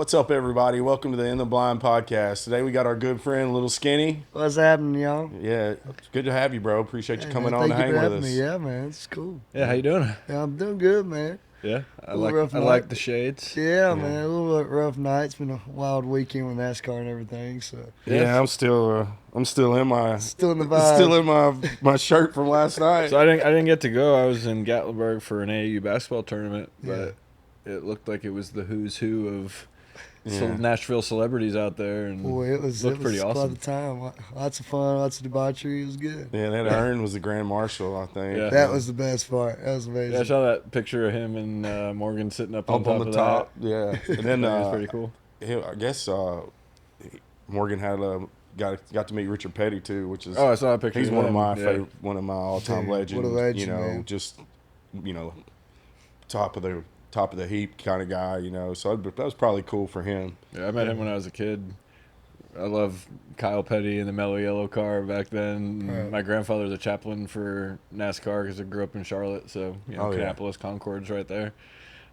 What's up, everybody? Welcome to the In the Blind podcast. Today we got our good friend, Lil Skinny. What's happening, y'all? Yeah, it's good to have you, bro. Appreciate you Hey, coming man, on to thank you hang for with having us. me. Yeah, man, it's cool. Yeah, how you doing? Yeah, I'm doing good, man. Yeah, I little rough like night. the shades. Yeah, man, a little bit rough night. It's been a wild weekend with NASCAR and everything. So Yeah, I'm still in my still in the vibe. still in my shirt from last night. So I didn't get to go. I was in Gatlinburg for an AAU basketball tournament, but it looked like it was the who's who of Nashville celebrities out there, and Boy, it was pretty quite awesome. the time. Lots of fun, lots of debauchery. It was good. Yeah, that Earn was the grand marshal, I think. Yeah. That was the best part. That was amazing. Yeah, I saw that picture of him and Morgan sitting up on Up on the of top. Yeah, and then That was pretty cool. I guess Morgan had got to meet Richard Petty too, which is I saw a picture. he's of one of him. my Yeah. favorite, one of my all-time Dude, what a legends. legend, man. Just top of the heap kind of guy. So that was probably cool for him. Yeah, I met him when I was a kid. I love Kyle Petty in the Mellow Yellow car back then. Right. My grandfather was a chaplain for NASCAR because I grew up in Charlotte, so Kannapolis, Concord's right there.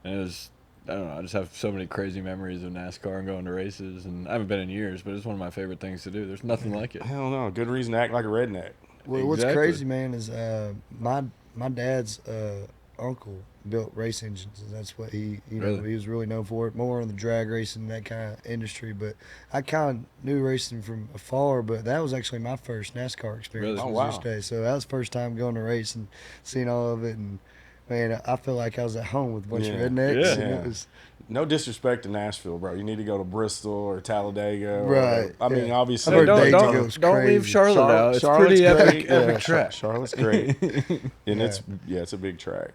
And it was, I don't know, I just have so many crazy memories of NASCAR and going to races. And I haven't been in years, but it's one of my favorite things to do. There's nothing like it. Hell no, good reason to act like a redneck. Well, what's Exactly. crazy, man, is my dad's uncle built race engines, and that's what he Really? was really known for. It more in the drag racing, that kind of industry. But I kind of knew racing from afar. But that was actually my first NASCAR experience. Really? Oh, Was wow. this day. So that was the first time going to race and seeing all of it. And man, I feel like I was at home with a bunch of Yeah. rednecks. Yeah. And Yeah. it was No disrespect to Nashville, bro. You need to go to Bristol or Talladega. Right, I mean, yeah. obviously. I've heard don't Dayton goes don't leave crazy. Charlotte out. It's Charlotte's pretty great. epic, Yeah, epic track. Charlotte's great, and Yeah. it's a big track.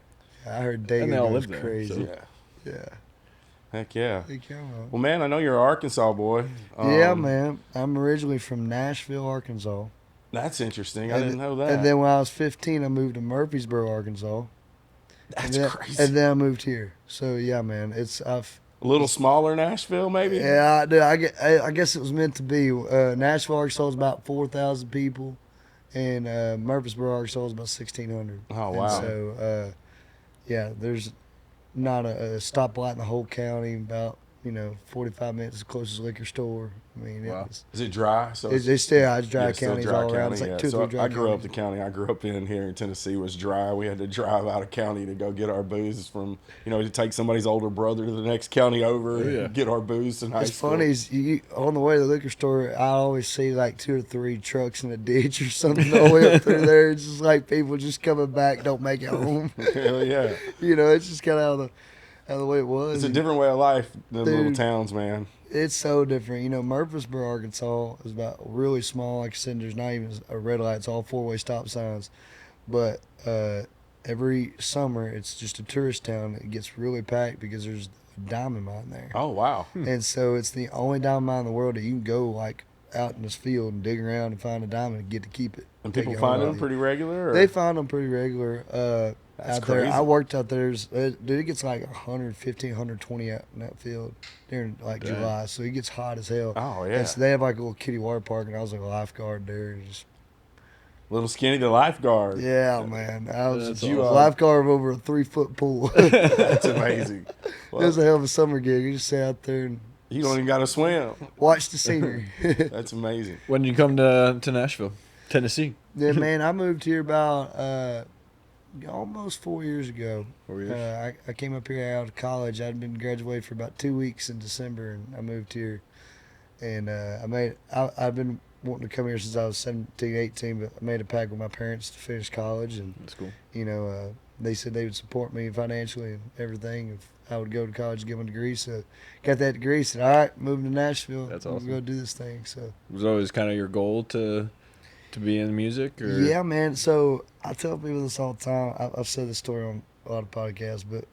I heard Dayton they all goes live there, crazy. so- Yeah, Yeah. heck yeah. Hey, come on. Well, man, I know you're an Arkansas boy. Yeah, man. I'm originally from Nashville, Arkansas. That's interesting. I And didn't know that. And then when I was 15, I moved to Murfreesboro, Arkansas. That's and then, crazy. And then I moved here. So yeah, man, I've A little smaller Nashville, maybe. yeah, I guess it was meant to be. Nashville, Arkansas is about 4,000 people, and Murfreesboro, Arkansas is about 1,600. Oh, And wow. so yeah, there's not a stoplight in the whole county. About 45 minutes to the closest liquor store. I mean, Wow. Is it dry? So it's still dry still counties dry all around. It's county, like yeah. 2 or 3 dry I grew up counties. the county I grew up in here in Tennessee was dry. We had to drive out of county to go get our booze from, to take somebody's older brother to the next county over Oh, yeah. and get our booze in high It's school. funny is on the way to the liquor store, I always see like 2 or 3 trucks in a ditch or something all the way up through there. It's just like people just coming back, don't make it home. Hell yeah. It's just kind of how the way it was. It's a different way of life than little Dude. towns, man. It's so different. Murfreesboro, Arkansas is about really small. Like I said, there's not even a red light. It's all 4-way stop signs. But every summer, it's just a tourist town. It gets really packed because there's a diamond mine there. Oh, wow. And so it's the only diamond mine in the world that you can go like out in this field and dig around and find a diamond and get to keep it. And Take people it home find with them you. pretty regular? Or? They find them pretty regular. That's Out crazy. there, I worked out there. Dude, it gets like 115, 120 out in that field during like Dang. July. So it gets hot as hell. Oh, yeah. And so they have like a little kiddie water park, and I was like a lifeguard there. And just, Little Skinny the lifeguard. yeah, man. I was That's just a awesome. lifeguard of over a 3-foot pool. That's amazing. It was a hell of a summer gig. You just sat out there and You don't even got to swim. watch the scenery. That's amazing. When did you come to Nashville, Tennessee? Yeah, man, I moved here about almost 4 years ago. 4 years. I came up here out of college. I'd been graduated for about 2 weeks in December, and I moved here. And I've been wanting to come here since I was 17, 18, but I made a pact with my parents to finish college. And, That's cool. they said they would support me financially and everything if I would go to college and get my degree. So got that degree, said, all right, moving to Nashville. That's I'm awesome. going to go do this thing. So. Was always kind of your goal to be in music, or Yeah, man. So I tell people this all the time. I've said this story on a lot of podcasts, but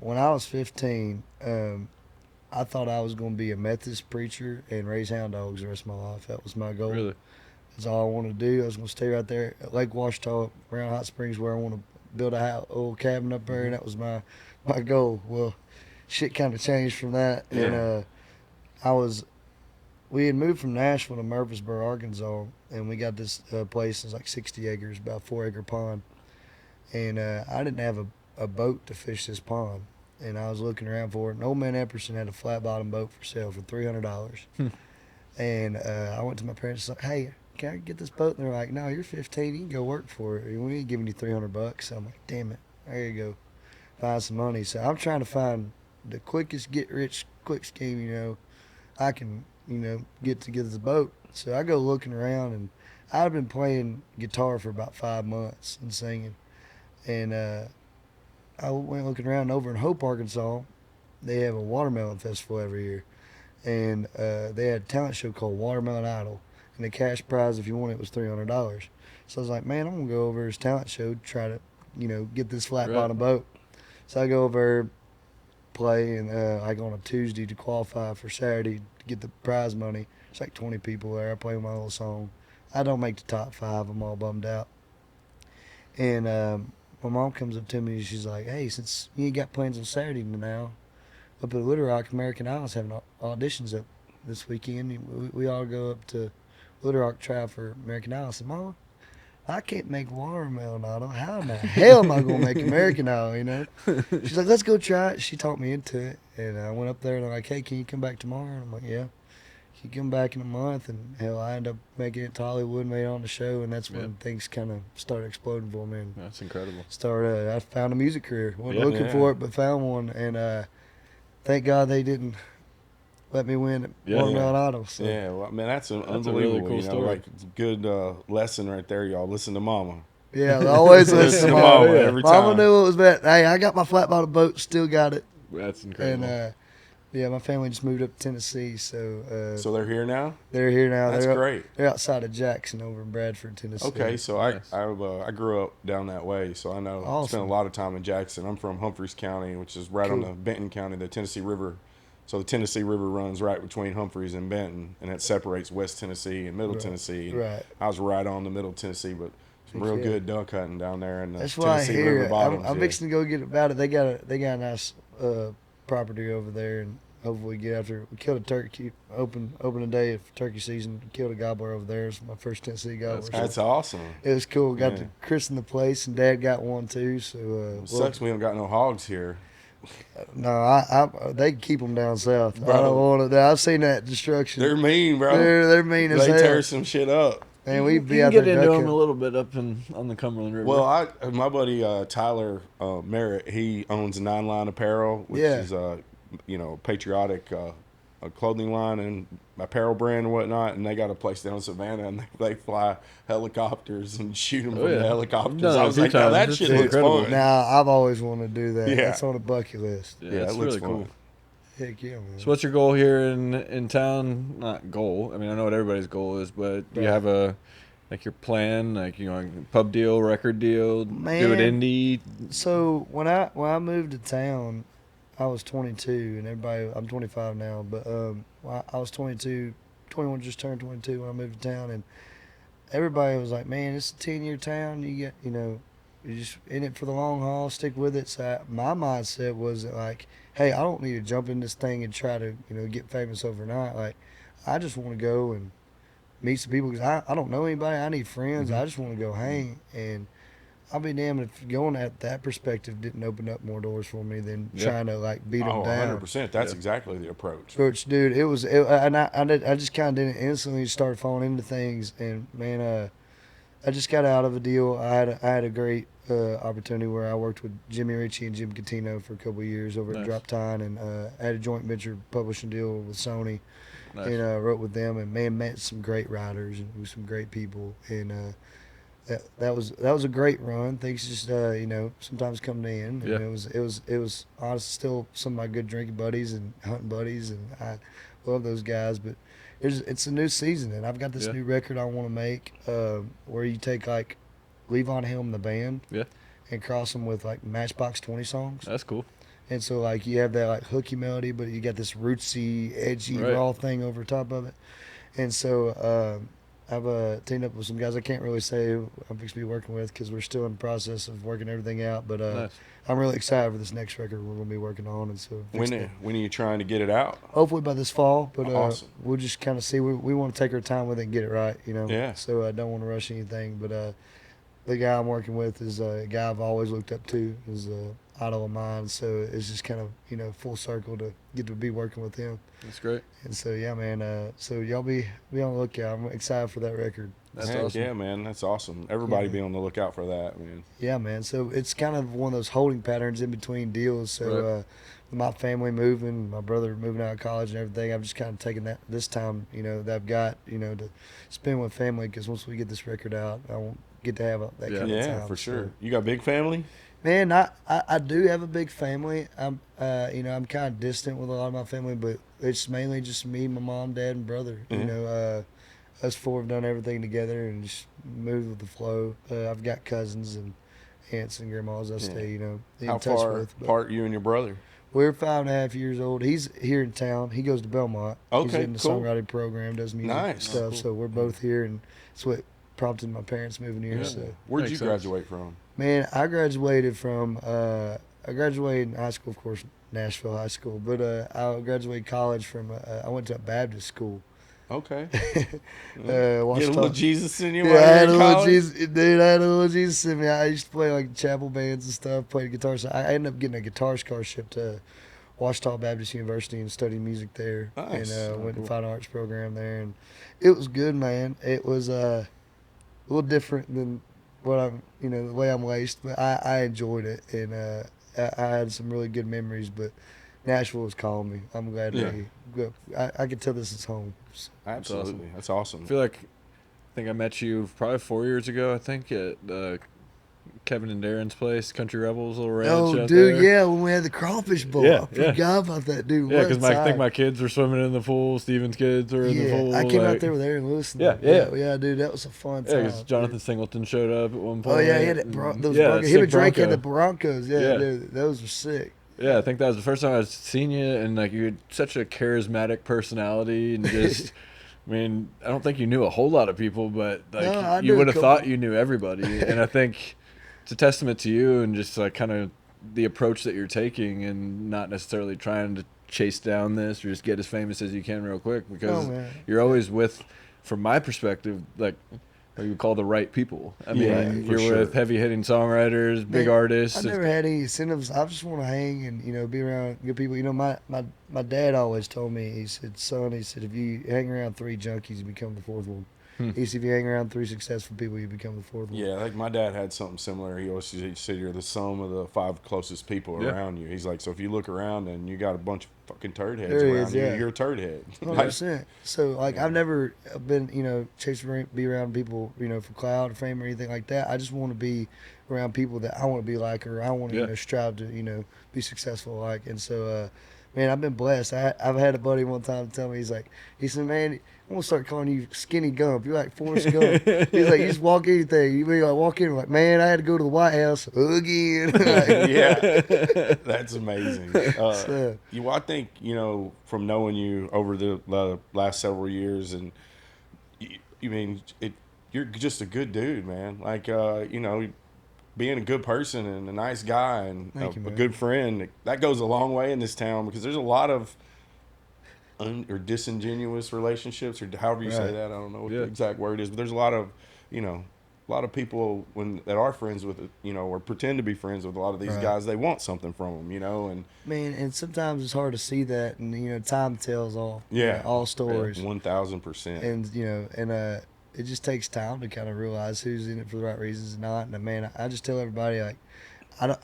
when I was 15, I thought I was going to be a Methodist preacher and raise hound dogs the rest of my life. That was my goal. Really? That's all I wanted to do. I was going to stay right there at Lake Washita, around Hot Springs, where I want to build a house, old cabin up there, and that was my goal. Well, shit kind of changed from that, and we had moved from Nashville to Murfreesboro, Arkansas, and we got this place. It's like 60 acres, about 4-acre pond, and I didn't have a boat to fish this pond, and I was looking around for it. And Old Man Epperson had a flat bottom boat for sale for $300. And I went to my parents and said, hey, can I get this boat? And they're like, no, you're 15. You can go work for it. We ain't giving you $300. So I'm like, damn it. There you go. Find some money. So I'm trying to find the quickest get rich quick scheme, you know, I can, you know, get to get this boat. So I go looking around, and I've been playing guitar for about 5 months and singing. And I went looking around over in Hope, Arkansas. They have a watermelon festival every year. And they had a talent show called Watermelon Idol. And the cash prize, if you won it, was $300. So I was like, man, I'm going to go over to this talent show to try to, you know, get this flat bottom boat. So I go over, play, and like on a Tuesday to qualify for Saturday to get the prize money. It's like 20 people there. I play my little song. I don't make the top 5. I'm all bummed out. And my mom comes up to me and she's like, hey, since you ain't got plans on Saturday now, up at Little Rock, American Idol's having auditions up this weekend. We all go up to Little Rock try for American Idol. I said, Mama, I can't make Watermelon Idol. How in the hell am I going to make American Idol, you know? She's like, let's go try it. She talked me into it. And I went up there and they're like, hey, can you come back tomorrow? And I'm like, yeah. She come back in a month. And hell, I ended up making it to Hollywood, made it on the show. And that's when things kind of started exploding for me. And that's incredible. I found a music career. Wasn't looking for it, but found one. And thank God they didn't let me win Watermelon Idol. So. Yeah, well, man, that's unbelievable. Really cool, you know, story. Like good lesson right there, y'all. Listen to Mama. Yeah, always listen to Mama. Every time. Mama knew what was best. Hey, I got my flat bottom boat, still got it. That's incredible. And yeah, my family just moved up to Tennessee, so. So they're here now. They're here now. That's great. They're outside of Jackson, over in Bradford, Tennessee. Okay, so I grew up down that way, so I know. Awesome. Spent a lot of time in Jackson. I'm from Humphreys County, which is right on the Benton County, the Tennessee River. So the Tennessee River runs right between Humphreys and Benton, and it separates West Tennessee and Middle Tennessee. Right. I was right on the Middle Tennessee, but some real good duck hunting down there in the That's Tennessee why I hear River bottoms. I'm fixing to go get about it. They got a nice property over there, and hopefully get after. We killed a turkey. Open a day of turkey season. Killed a gobbler over there. It's my first Tennessee gobbler. That's awesome. It was cool. Got to christen the place, and Dad got one too. So sucks we don't got no hogs here. No, they keep them down south. Bro, I don't want to. I've seen that destruction. They're mean, bro. They're mean as hell. They tear some shit up. And we be you out can there get into them a little bit up on the Cumberland River. Well, my buddy Tyler Merritt, he owns 9 Line Apparel, which is patriotic clothing line and apparel brand and whatnot. And they got a place down in Savannah, and they fly helicopters and shoot them from the helicopters. I was like, that shit looks fun. Now I've always wanted to do that. That's on the bucket list. Yeah, it looks really cool. Heck yeah, man. So what's your goal here in town? Not goal. I mean, I know what everybody's goal is, but do you have your plan, pub deal, record deal, man, do it indie? So when I moved to town, I was 22, and I'm 25 now, but I was 22, 21, just turned 22 when I moved to town, and everybody was like, man, it's a 10-year town. You get, you're just in it for the long haul, stick with it. So my mindset was like, hey, I don't need to jump in this thing and try to, get famous overnight. Like, I just want to go and meet some people because I don't know anybody. I need friends. I just want to go hang, and I'll be damned if going at that perspective didn't open up more doors for me than trying to beat them down. 100%. That's exactly the approach. Which, dude, and I just kind of did it instantly. Started falling into things, and man, I just got out of a deal. I had a great opportunity where I worked with Jimmy Ritchie and Jim Catino for a couple of years over at Drop Time, and I had a joint venture publishing deal with Sony, and wrote with them, and man, met some great writers and with some great people, and that was a great run. Things just sometimes come to an end. And it was honestly still some of my good drinking buddies and hunting buddies, and I love those guys. But it's a new season, and I've got this new record I want to make where you take Levon Helm the band and cross them with Matchbox 20 songs. That's cool. And so you have that hooky melody, but you got this rootsy, edgy, raw thing over top of it. And so I've teamed up with some guys I can't really say who I'm fixing to be working with because we're still in the process of working everything out. But I'm really excited for this next record we're going to be working on. And so when are you trying to get it out? Hopefully by this fall. But awesome. We'll just kind of see. We want to take our time with it and get it right, Yeah. So I don't want to rush anything. But the guy I'm working with is a guy I've always looked up to. Is idol of mine. So it's just kind of, full circle to get to be working with him. That's great. And so, yeah, man. So y'all be on the lookout. I'm excited for that record. That's Heck awesome. yeah, man. That's awesome. Everybody Yeah. be on the lookout for that, man. Yeah, man. So it's kind of one of those holding patterns in between deals. So Right. with my family moving, my brother moving out of college and everything, I've just kind of taken this time, that I've got, to spend with family, because once we get this record out, I won't get to have that kind of Yeah, time. for sure. So, You got a big family? man, I do have a big family. I'm kind of distant with a lot of my family, but it's mainly just me, my mom, dad, and brother. Us four have done everything together and just moved with the flow. I've got cousins and aunts and grandmas I stay, in How touch far with. But apart you and your brother? we're 5.5 years old. He's here in town. He goes to Belmont. He's Okay, in the cool. songwriting program, does music Nice. stuff. Cool. So we're both here, and it's what prompted my parents moving here. Yeah. So, Where'd Makes you sense. graduate from? man, I graduated from I graduated in high school, of course, Nashville High School. But I graduated college from I went to a Baptist school. Okay. Get Get a little Jesus in you Yeah, while I you're had a in little college? Jesus, dude. I had a little Jesus in me. I used to play like chapel bands and stuff, played guitar. So I ended up getting a guitar scholarship to Washita Baptist University and studied music there. Nice. And Oh, went cool. to fine arts program there, and it was good, man. It was a little different than what I'm, the way I'm laced, but I enjoyed it, and I had some really good memories. But Nashville was calling me. I'm glad Yeah. I could tell this is home. So, Absolutely. That's awesome. I feel like I think I met you probably 4 years ago. I think at Kevin and Darren's place, Country Rebels, little ranch oh, out dude, there. yeah, when we had the crawfish bowl, Yeah, I yeah. forgot about that, dude. Yeah, What a because I think time. my kids were swimming in the pool. Steven's kids were in the pool. I came out like- there with Aaron Lewis. Yeah. dude, that was a fun Yeah, time. because Jonathan Singleton showed up at one point. Oh yeah, he had those yeah, Broncos. Him sick and Drake had the Bronco. Broncos. Yeah, Yeah. dude, those were sick. Yeah, I think that was the first time I've seen you, and like you had such a charismatic personality, and just, I mean, I don't think you knew a whole lot of people, but like No, I you knew a would have couple. thought you knew everybody, and I think it's a testament to you and just like kind of the approach that you're taking, and not necessarily trying to chase down this or just get as famous as you can real quick, because man. you're always with, from my perspective, like what you would call the right people. I Yeah, mean, for you're sure. with heavy hitting songwriters, big Man, artists. I never had any incentives. I just want to hang and be around good people. My dad always told me. He said, "Son," he said, "if you hang around three junkies, you become the fourth one." He said, "If you hang around three successful people, you become the fourth one." Yeah, like my dad had something similar. He always said you're the sum of the 5 closest people Yeah. around you. He's like, so if you look around and you got a bunch of fucking turd heads There he around is, you, yeah. you're a turd head. 100%. So, like, I've never been, chasing be around people, for clout or fame or anything like that. I just want to be around people that I want to be like, or I want to, Yeah. strive to, be successful like. And so, man, I've been blessed. I've had a buddy one time tell me, he said, man, I'm going to start calling you Skinny Gump. You're like Forrest Gump. He's like, you just walk anything. You be like, walk in, like, man, I had to go to the White House again. Like, Yeah, that's amazing. So- I think from knowing you over the last several years, and you're just a good dude, man. Like being a good person and a nice guy and Thank you, a man. good friend, that goes a long way in this town, because there's a lot of or disingenuous relationships, or however you say Right. that. I don't know what Yeah. the exact word is, but there's a lot of people that are friends with or pretend to be friends with a lot of these Right. guys. They want something from them, and Man, and sometimes it's hard to see that, and time tells all. Yeah. all stories. 1,000%. And it just takes time to kind of realize who's in it for the right reasons and not. And man, I just tell everybody, like,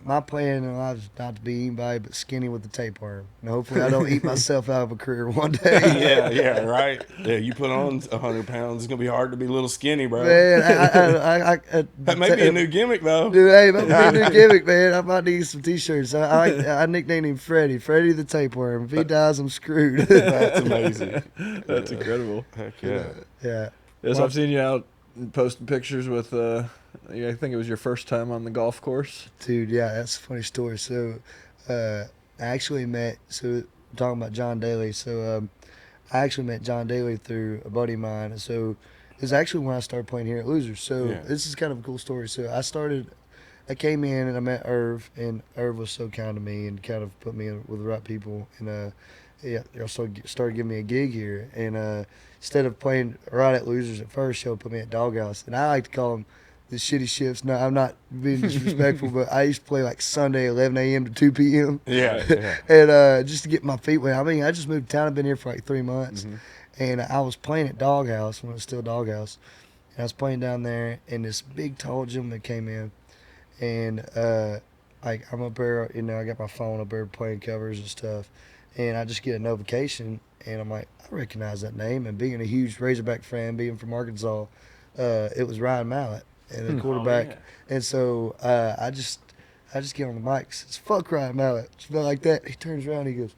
my plan in life is not to be anybody but skinny with the tapeworm. And hopefully I don't eat myself out of a career one day. yeah, right. Yeah, you put on 100 pounds, it's gonna be hard to be a little skinny, bro. Man, That may be a new gimmick, though. Dude, hey, that might be a new gimmick, man. I might need some T-shirts. I nicknamed him Freddie the Tapeworm. If he dies, I'm screwed. That's amazing. That's incredible. Heck yeah. Yeah. Yes, Well- I've seen you out posting pictures with. I think it was your first time on the golf course. Dude, yeah, that's a funny story. So, I actually met, I'm talking about John Daly. So, I actually met John Daly through a buddy of mine. And so, it was actually when I started playing here at Losers. So, Yeah. this is kind of a cool story. So, I came in and I met Irv, and Irv was so kind to me and kind of put me in with the right people. And, yeah, they also started giving me a gig here. And, instead of playing right at Losers at first, he'll put me at Doghouse. And I like to call him the shitty shifts. No, I'm not being disrespectful, but I used to play like Sunday 11 a.m. to 2 p.m. Yeah. And just to get my feet wet. I mean, I just moved to town. I've been here for like 3 months. Mm-hmm. And I was playing at Doghouse when it was still Doghouse. And I was playing down there, and this big, tall gentleman came in. And like I'm up there, you know, I got my phone up there playing covers and stuff. And I just get a notification, and I'm like, I recognize that name. And being a huge Razorback fan, being from Arkansas, it was Ryan Mallett, and the quarterback. Oh, yeah. And so I just get on the mic, says, "Fuck Ryan Mallett," something like that. He turns around, he goes,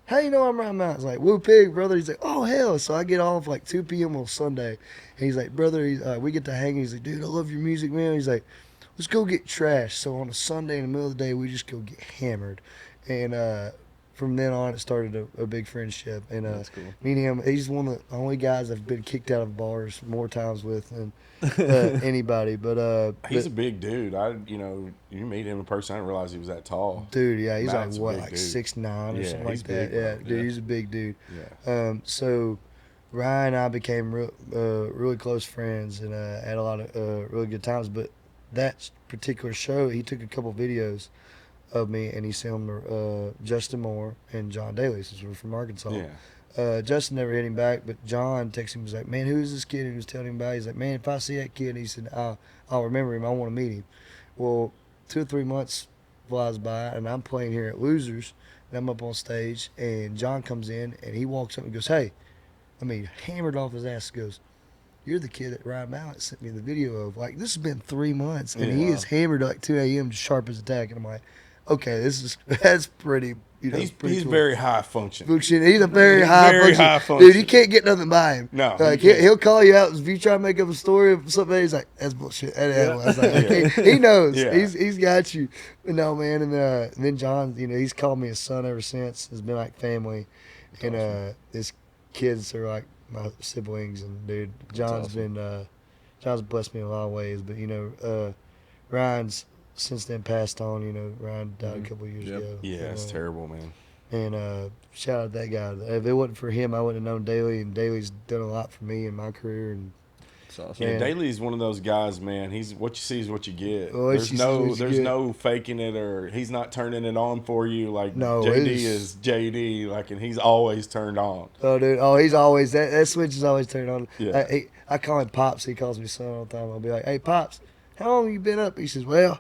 "How you know I'm Ryan Mallett?" I was like, "Woo pig, brother." He's like, "Oh hell!" So I get off like 2 p.m. on Sunday, and he's like, "Brother," we get to hang. He's like, "Dude, I love your music, man." He's like, "Let's go get trashed." So on a Sunday in the middle of the day, we just go get hammered, and from then on, it started a big friendship. And That's cool. me and him, he's one of the only guys I've been kicked out of bars more times with than anybody. But He's a big dude. You meet him in person, I didn't realize he was that tall. dude, yeah, he's Matt's a like big like dude. 6'9" or Yeah, something like he's that. big, Yeah, bro. dude, Yeah. he's a big dude. Yeah. So Ryan and I became really close friends, and had a lot of really good times. But that particular show, he took a couple videos of me, and he sent them to Justin Moore and John Daly, since we're from Arkansas. Yeah. Justin never hit him back, but John texted him, was like, "Man, who is this kid?" And he was telling him about it. He's like, "Man, if I see that kid," he said, I'll remember him. I want to meet him. Well, 2 or 3 months flies by, and I'm playing here at Losers, and I'm up on stage, and John comes in, and he walks up and goes, "Hey," I mean, hammered off his ass, goes, "You're the kid that Ryan Mallett sent me the video of." Like, this has been 3 months, and he is hammered like 2 a.m. just sharp as a tack. And I'm like, okay, that's pretty, He's pretty cool. very high functioning. He's a very high function. Dude, you can't get nothing by him. No, Like, you can't. he'll call you out if you try to make up a story of something. He's like, "That's bullshit." I was like, okay. He knows. Yeah. He's got you. But no, man. And then John, he's called me his son ever since. It's been like family. And his kids are like my siblings. And dude, John's John's blessed me in a lot of ways. But Ryan's since then passed on. Ryan died a couple of years ago. Yeah, it's terrible, man. And shout out that guy. If it wasn't for him, I wouldn't have known Daly, and Daly's done a lot for me in my career. And That's awesome. Yeah, Man. Daly's one of those guys, man. He's what you see is what you get. What you see is what you get. No faking it, or he's not turning it on for you. Like No, JD it's- is JD, like, and he's always turned on. oh, dude, he's always that switch is always turned on. Yeah. I call him Pops. He calls me son all the time. I'll be like, "Hey, Pops, how long you been up?" He says, "Well,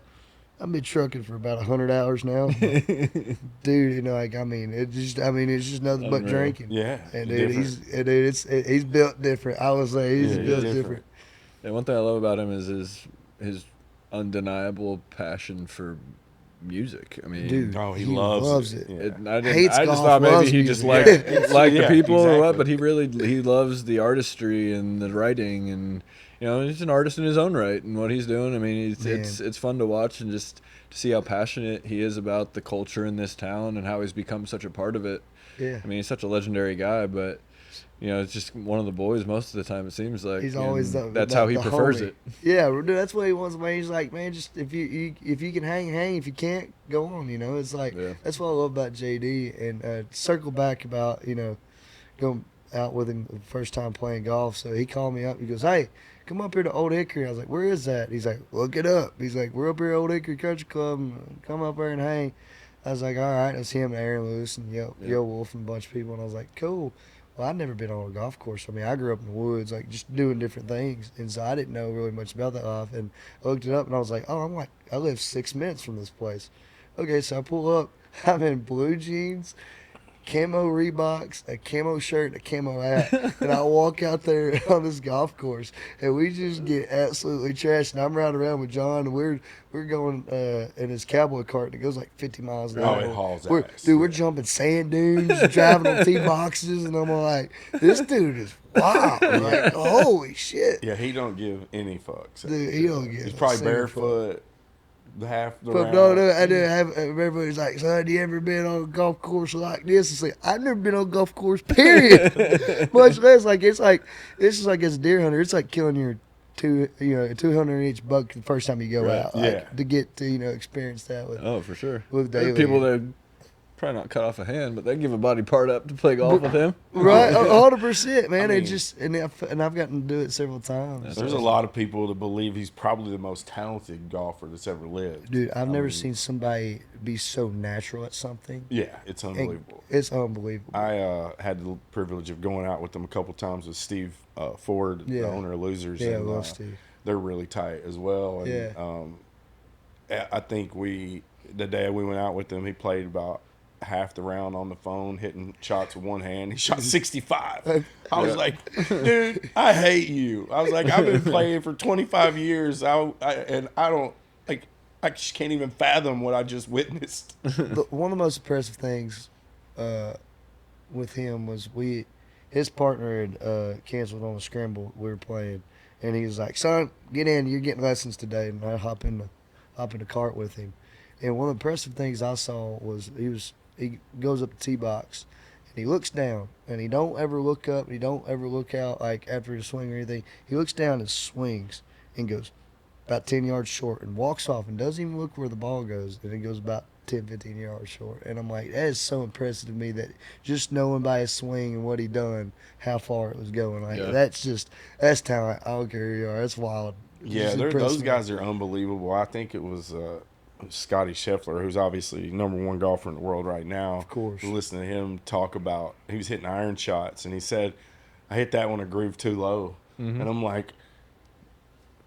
I've been trucking for about 100 hours now." Dude, it's just nothing but Unreal. drinking. Yeah, And dude, he's built different. I would say he's Yeah, built he's different. And one thing I love about him is his undeniable passion for music. I mean, Dude, Oh, he he loves it. it. I Hates just golf, thought maybe loves he just music. liked Yeah. the people or Exactly. what, but he loves the artistry and the writing, and he's an artist in his own right and what he's doing. I mean, it's fun to watch and just to see how passionate he is about the culture in this town and how he's become such a part of it. Yeah. I mean, he's such a legendary guy, but it's just one of the boys most of the time. It seems like He's always and that's how he the prefers homie. it. Yeah, dude, that's what he wants. Man, he's like, man, just if you can hang. If you can't, go on. It's like Yeah. that's what I love about JD. And circle back about going out with him the first time playing golf. So he called me up. He goes, "Hey, come up here to Old Hickory." I was like, "Where is that?" He's like, "Look it up." He's like, "We're up here at Old Hickory Country Club. Come up there and hang." I was like, "All right." It's him and Aaron Lewis and Yo Wolf and a bunch of people. And I was like, "Cool." Well, I'd never been on a golf course. I mean, I grew up in the woods, like just doing different things, and so I didn't know really much about that life. And I looked it up, and I was like, "Oh, I live 6 minutes from this place." Okay, so I pull up. I'm in blue jeans, camo Reeboks, a camo shirt, and a camo hat, and I walk out there on this golf course, and we just get absolutely trashed. And I'm riding around with John, and we're going in his cowboy cart that goes like 50 miles an Oh, hour. it hauls We're, ass. dude, we're jumping sand dunes, driving on tee boxes, and I'm like, this dude is wild. Like, holy shit. Yeah, he don't give any fucks. Dude, he don't give He's a probably single fuck. barefoot half the But round. no, I didn't have. Everybody's like, "So, have you ever been on a golf course like this?" It's like, I've never been on a golf course. Period. Much less it's just like as a deer hunter, it's like killing your 200-inch buck the first time you go Right, out. yeah. To get to experience that with Oh, for sure. with There are Daly. people that Probably not cut off a hand, but they give a body part up to play golf with him. Right, 100%, man. I mean, it just and I've gotten to do it several times. There's a lot of people that believe he's probably the most talented golfer that's ever lived. Dude, I've never seen somebody be so natural at something. Yeah, it's unbelievable. It's unbelievable. I had the privilege of going out with them a couple times with Steve Ford, the owner of Losers. Yeah, and, I love Steve. They're really tight as well. And, I think the day we went out with them, he played about half the round on the phone, hitting shots with one hand. He shot 65. I was like, dude, I hate you. I was like, I've been playing for 25 years, and I don't, like, I just can't even fathom what I just witnessed. One of the most impressive things with him was his partner had canceled on a scramble we were playing, and he was like, son, get in, you're getting lessons today. And I hop in the cart with him. And one of the impressive things I saw was he goes up the tee box and he looks down and he don't ever look up and he don't ever look out like after his swing or anything. He looks down and swings and goes about 10 yards short and walks off and doesn't even look where the ball goes, and it goes about 10, 15 yards short. And I'm like, that is so impressive to me, that just knowing by his swing and what he done, how far it was going. Like that's talent. I don't care who you are. That's wild. Yeah, those guys are unbelievable. I think it was Scotty Scheffler, who's obviously #1 golfer in the world right now. Of course. Listening to him talk about, he was hitting iron shots, and he said, I hit that one a groove too low. Mm-hmm. And I'm like,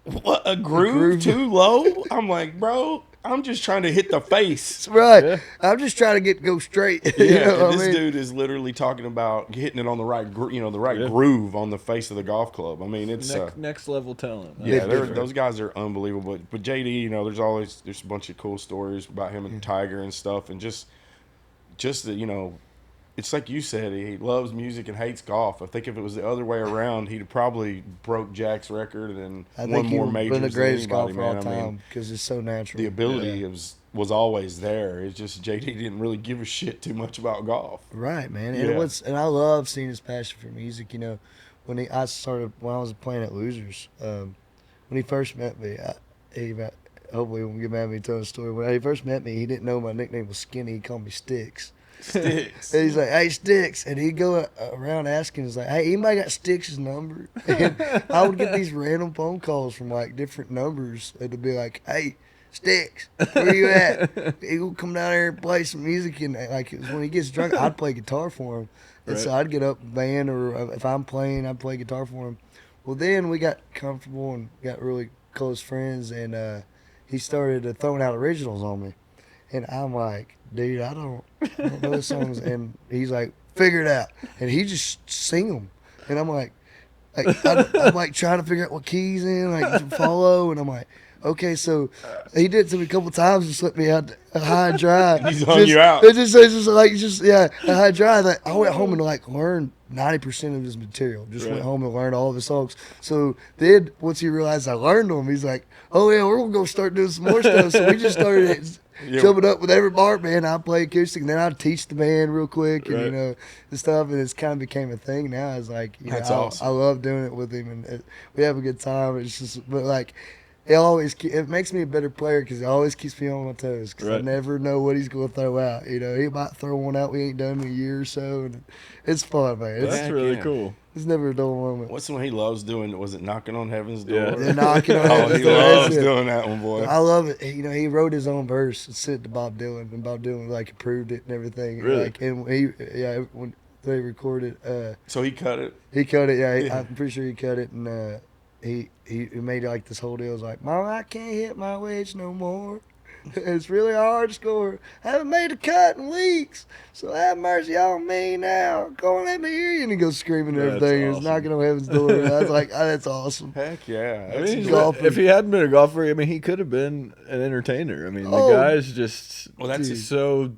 what, a groove too low? I'm like, bro, I'm just trying to hit the face. Right. Yeah. I'm just trying to go straight. Yeah, you know and this dude is literally talking about hitting it on the right, groove on the face of the golf club. I mean, it's next level talent. Yeah, those guys are unbelievable. But JD, there's a bunch of cool stories about him and Tiger and stuff, and just that, it's like you said, he loves music and hates golf. I think if it was the other way around, he'd have probably broke Jack's record and won more majors than the greatest golfer man. of all time, because it's so natural. The ability was always there. It's just JD didn't really give a shit too much about golf. Right, man. And I love seeing his passion for music. When I was playing at Losers, when he first met me, hopefully he won't get mad at me telling the story. When he first met me, he didn't know my nickname was Skinny. He called me Sticks. Sticks. And he's like, hey, Sticks. And he'd go around asking, he's like, hey, anybody got Sticks' number? And I would get these random phone calls from, like, different numbers. It'd be like, hey, Sticks, where you at? He would come down there and play some music. And, like, when he gets drunk, I'd play guitar for him. And so I'd get up and band, or if I'm playing, I'd play guitar for him. Well, then we got comfortable and got really close friends, and he started throwing out originals on me. And I'm like, dude, I don't know the songs. And he's like, figure it out. And he just sing them. And I'm like I'm like trying to figure out what keys in, like follow. And I'm like, okay, so he did it to me a couple times, just let me out a high and dry. He's hung you out. It's just a high and dry. Like, I went home and learned 90% of his material. Just went home and learned all of his songs. So then once he realized I learned them, he's like, oh yeah, we're gonna go start doing some more stuff. So we just started jumping up with every bar band. I play acoustic, and then I'd teach the band real quick, and and stuff. And it's kind of became a thing now. It's like, that's awesome. I love doing it with him, and we have a good time. It's just, but like, it makes me a better player because it always keeps me on my toes, because I never know what he's going to throw out. He might throw one out we ain't done in a year or so, and it's fun, man. That's really cool. It's never a dull moment. What's the one he loves doing? Was it Knocking on Heaven's Door? Yeah, Knocking on Heaven's Door. He loves doing that one, boy. I love it. He wrote his own verse and sent it to Bob Dylan, and Bob Dylan approved it and everything. Really? And when they recorded. So he cut it. He cut it. Yeah, I'm pretty sure he cut it, and he made this whole deal. It was like, Mom, I can't hit my wedge no more. It's really hard to score. I haven't made a cut in weeks, so have mercy on me now. Go and let me hear you. And he goes screaming and everything. Awesome. He's knocking on heaven's door. I was like, oh, that's awesome. Heck yeah. If he hadn't been a golfer, he could have been an entertainer. The guy's just so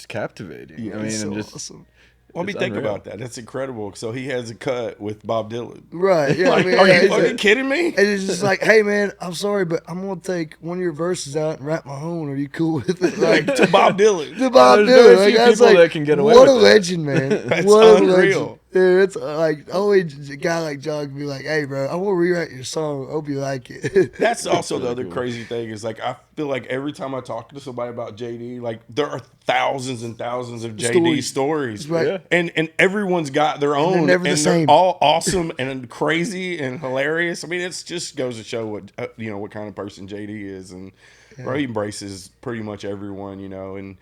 captivating. Yeah, awesome. Let me think about that. That's incredible. So he has a cut with Bob Dylan. Right. Yeah. Are you kidding me? And it's just like, hey, man, I'm sorry, but I'm going to take one of your verses out and rap my own. Are you cool with it? To Bob Dylan. To Bob Dylan. There's very few people that can get away with What a legend, man. That's what unreal. Dude, it's like only a guy like John can be like, "Hey, bro, I want to rewrite your song. Hope you like it." That's also the other crazy thing is like I feel like every time I talk to somebody about JD, like there are thousands and thousands of JD stories, right? Yeah. And everyone's got their own, they're never the same. They're all awesome and crazy and hilarious. I mean, it's just goes to show what what kind of person JD is, and bro, he embraces pretty much everyone, and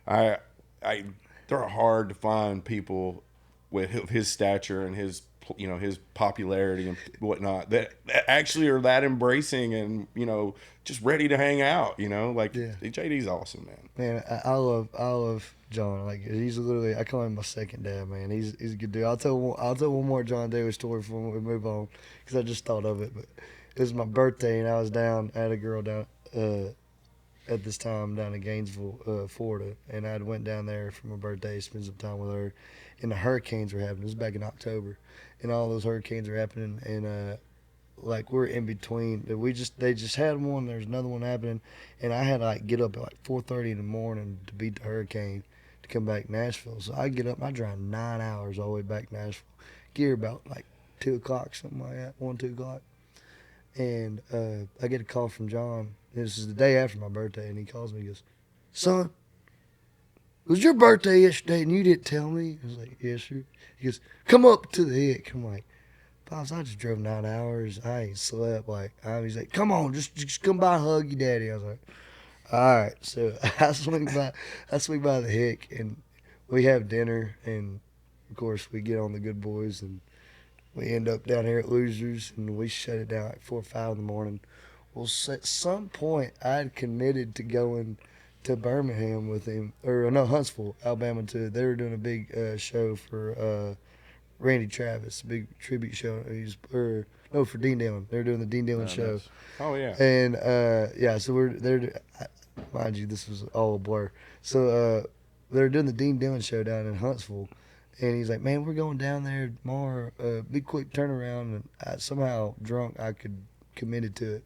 I they're hard to find people with his stature and his his popularity and whatnot that actually are that embracing and just ready to hang out. JD's awesome, man. Man, I love John. Like he's literally, I call him my second dad, man. He's a good dude. I'll tell one more John Davis story before we move on because I just thought of it. But it was my birthday and I was down. I had a girl down at this time down in Gainesville, Florida, and I went down there for my birthday, spent some time with her. And the hurricanes were happening. It was back in October, and all those hurricanes were happening. And like we're in between. They just had one. There's another one happening, and I had to like get up at like 4:30 in the morning to beat the hurricane to come back to Nashville. So I get up. I drive 9 hours all the way back to Nashville. Get here about like 2 o'clock, something like that, 2 o'clock. And I get a call from John. This is the day after my birthday, and he calls me. He goes, "Son, it was your birthday yesterday and you didn't tell me?" I was like, "Yes, sir." He goes, "Come up to the hick." I'm like, "Pops, I just drove 9 hours. I ain't slept." He's like, "Come on, just come by and hug your daddy." I was like, "All right." So I swing by the hick and we have dinner, and of course we get on the Good Boys and we end up down here at Losers, and we shut it down at 4 or 5 in the morning. Well, at some point I had committed to going to Birmingham with him, or no, Huntsville, Alabama too. They were doing a big show for Randy Travis, a big tribute show. For Dean Dillon. They were doing the Dean Dillon show. Nice. Oh yeah. And so we're there. Mind you, this was all a blur. So they were doing the Dean Dillon show down in Huntsville, and he's like, "Man, we're going down there tomorrow. Big quick turnaround." And somehow drunk, I committed to it.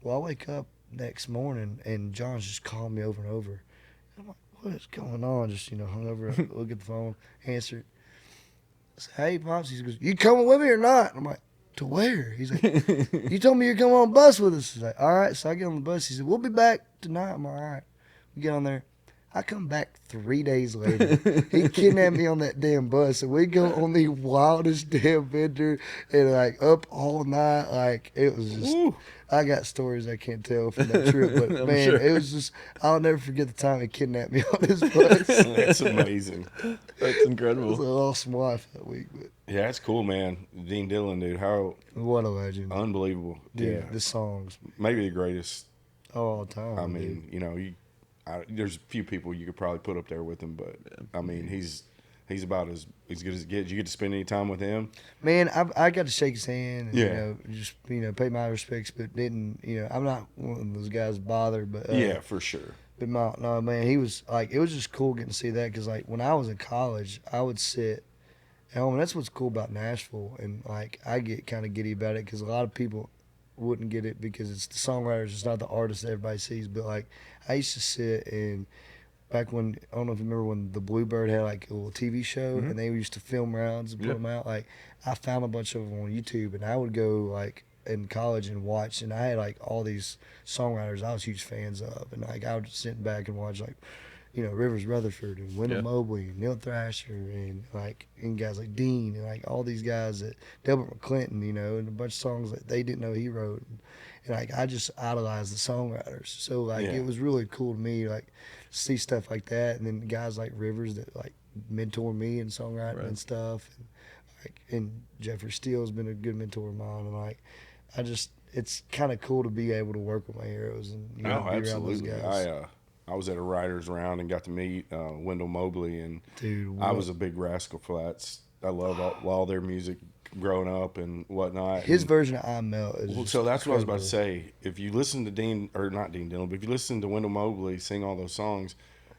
Well, I wake up next morning and John's just calling me over and over. And I'm like, "What is going on?" Just hung over, look at the phone, answer it. I said, "Hey, Pops." He goes, "You coming with me or not?" And I'm like, "To where?" He's like, "You told me you're coming on a bus with us." He's like, "All right." So I get on the bus. He said, "We'll be back tonight." I'm like, "All right." We get on there. I come back 3 days later. He kidnapped me on that damn bus, and we go on the wildest damn adventure and like up all night. Like it was just. Ooh. I got stories I can't tell from that trip, but man, sure. It was just, I'll never forget the time he kidnapped me on his bus. That's amazing. That's incredible. It was an awesome life that week. But yeah, that's cool, man. Dean Dillon, dude. What a legend. Unbelievable. Dude, the songs. Maybe the greatest. All the time. I mean, there's a few people you could probably put up there with him, but I mean, he's about as good as it gets. You get to spend any time with him? Man, I got to shake his hand and, yeah. just pay my respects, but didn't, I'm not one of those guys bothered, but. Yeah, for sure. But no, man, he was, like, it was just cool getting to see that, because, like, when I was in college, I would sit at home, and that's what's cool about Nashville, and, like, I get kind of giddy about it, because a lot of people wouldn't get it because it's the songwriters, it's not the artists that everybody sees, but, like, I used to sit and back when, I don't know if you remember when the Bluebird had like a little TV show, and they used to film rounds and put them out. Like, I found a bunch of them on YouTube, and I would go like in college and watch, and I had like all these songwriters I was huge fans of, and like I would just sit back and watch like, Rivers Rutherford and Wendell Mobley and Neil Thrasher and guys like Dean and like all these guys that Delbert McClinton, and a bunch of songs that they didn't know he wrote, and like I just idolized the songwriters. So like it was really cool to me like see stuff like that, and then guys like Rivers that like mentor me in songwriting and stuff, and Jeffrey Steele's been a good mentor of mine, and like it's kind of cool to be able to work with my heroes and be around those guys. I was at a writers round and got to meet Wendell Mobley, and dude, I was a big Rascal Flatts. I love all their music growing up and whatnot. His version of I Melt is so that's what I was about to say. If you listen to not Dean Dillon, but if you listen to Wendell Mobley sing all those songs,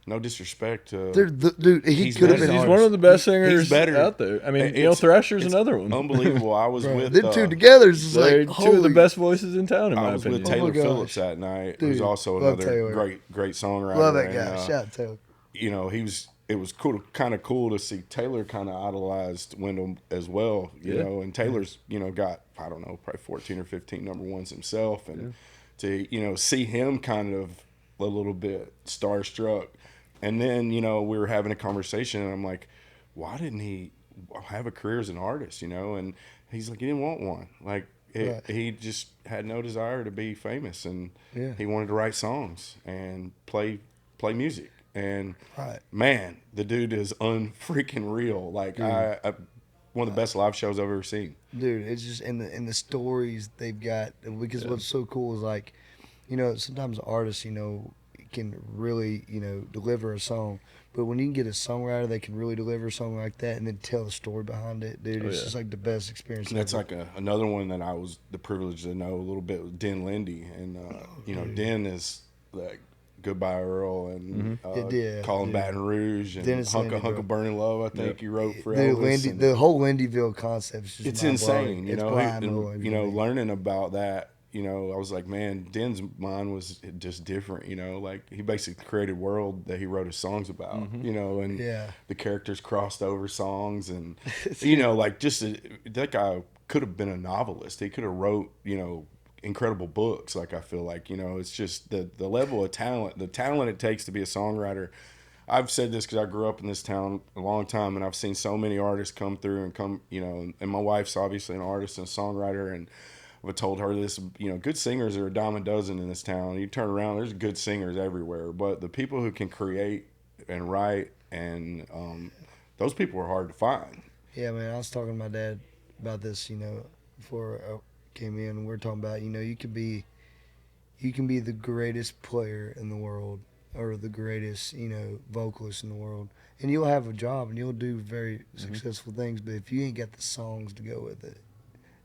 no disrespect to dude, he could have been. He's one of the best singers out there. I mean, Neil Thrasher's another one. Unbelievable. I was with them two together. Is like two of the best voices in town. In my opinion, I was with Taylor Phillips that night, who's also another great songwriter. Love that guy. Shout out Taylor. He was it was kind of cool to see Taylor kind of idolized Wendell as well, you know, and Taylor's, you know, got, I don't know, probably 14 or 15 number ones himself. And to, you know, see him kind of a little bit starstruck. And then, you know, we were having a conversation and I'm like, why didn't he have a career as an artist, you know? And he's like, he didn't want one. Like, he just had no desire to be famous, and he wanted to write songs and play music. And man, the dude is unfreaking real. Like I one of the best live shows I've ever seen. Dude, it's just in the stories they've got, because what's so cool is, like, you know, sometimes artists, you know, can really, you know, deliver a song. But when you can get a songwriter that can really deliver a song like that and then tell the story behind it, dude, it's just like the best experience. And that's like another one that I was the privilege to know a little bit with Den Lindy. And, you know, Den is like Goodbye Earl and Calling Baton Rouge and Hunk of Burning Love, I think he wrote for Elvis. The whole Lindyville concept is just insane. You know, you know, learning about that, you know, I was like, man, Den's mind was just different, you know, like he basically created a world that he wrote his songs about, you know, and the characters crossed over songs and, you know, like that guy could have been a novelist. He could have wrote, you know, incredible books. Like, I feel like, you know, it's just the level of talent, the talent it takes to be a songwriter. I've said this because I grew up in this town a long time, and I've seen so many artists come through and come, you know, and my wife's obviously an artist and a songwriter, and I've told her this, you know, good singers are a dime a dozen in this town. You turn around, there's good singers everywhere, but the people who can create and write, and those people are hard to find. Yeah, man, I was talking to my dad about this, you know, before I came in, and we were talking about, you know, you can be the greatest player in the world or the greatest, you know, vocalist in the world, and you'll have a job and you'll do very successful things, but if you ain't got the songs to go with it,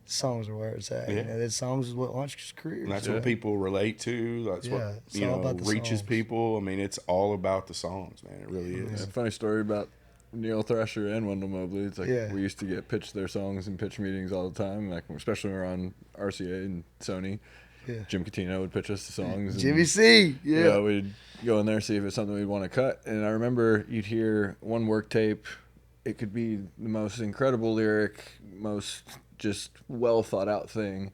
songs are where it's at. You know, that songs is what launches careers. And that's what people relate to. That's what, you know, reaches people. I mean, it's all about the songs, man. It really is. Yeah, funny story about Neil Thrasher and Wendell Mobley. It's like we used to get pitched their songs in pitch meetings all the time, like especially when we were on RCA and Sony. Yeah. Jim Catino would pitch us the songs. Jimmy C. Yeah. You know, we'd go in there, see if it's something we'd want to cut. And I remember you'd hear one work tape. It could be the most incredible lyric, most just well thought out thing,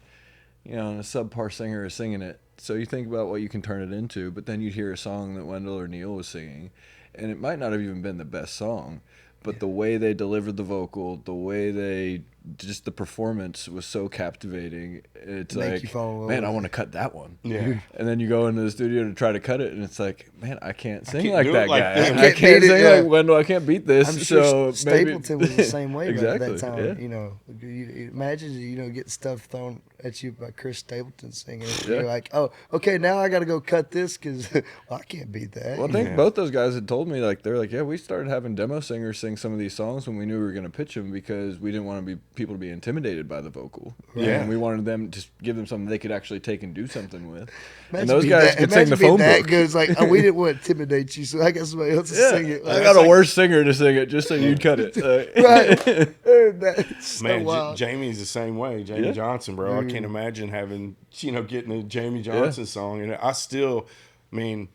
you know, and a subpar singer is singing it. So you think about what you can turn it into, but then you'd hear a song that Wendell or Neil was singing, and it might not have even been the best song, but the way they delivered the vocal, the way they just the performance was so captivating. It's like, man, I want to cut that one. Yeah. And then you go into the studio to try to cut it, and it's like, man, I can't sing like that like guy. I can't sing like Wendell. I can't beat this. I'm sure so Stapleton maybe... was the same way exactly. at that time. Yeah. You know, you imagine, you know, getting stuff thrown at you by Chris Stapleton singing it. You're like, oh, okay, now I got to go cut this because I can't beat that. Well, I think both those guys had told me, like, they're like, yeah, we started having demo singers sing some of these songs when we knew we were going to pitch them because we didn't want people to be intimidated by the vocal. Right. Yeah. And we wanted them to give them something they could actually take and do something with. And those guys could sing the phone book. Good. Like, oh, we didn't want to intimidate you, so I got somebody else to sing it. Like, I got a worse singer to sing it just so you'd cut it. Right. That's so wild. Jamie's the same way. Jamie Johnson, bro. I can't imagine having, you know, getting a Jamie Johnson song. And I still, I mean,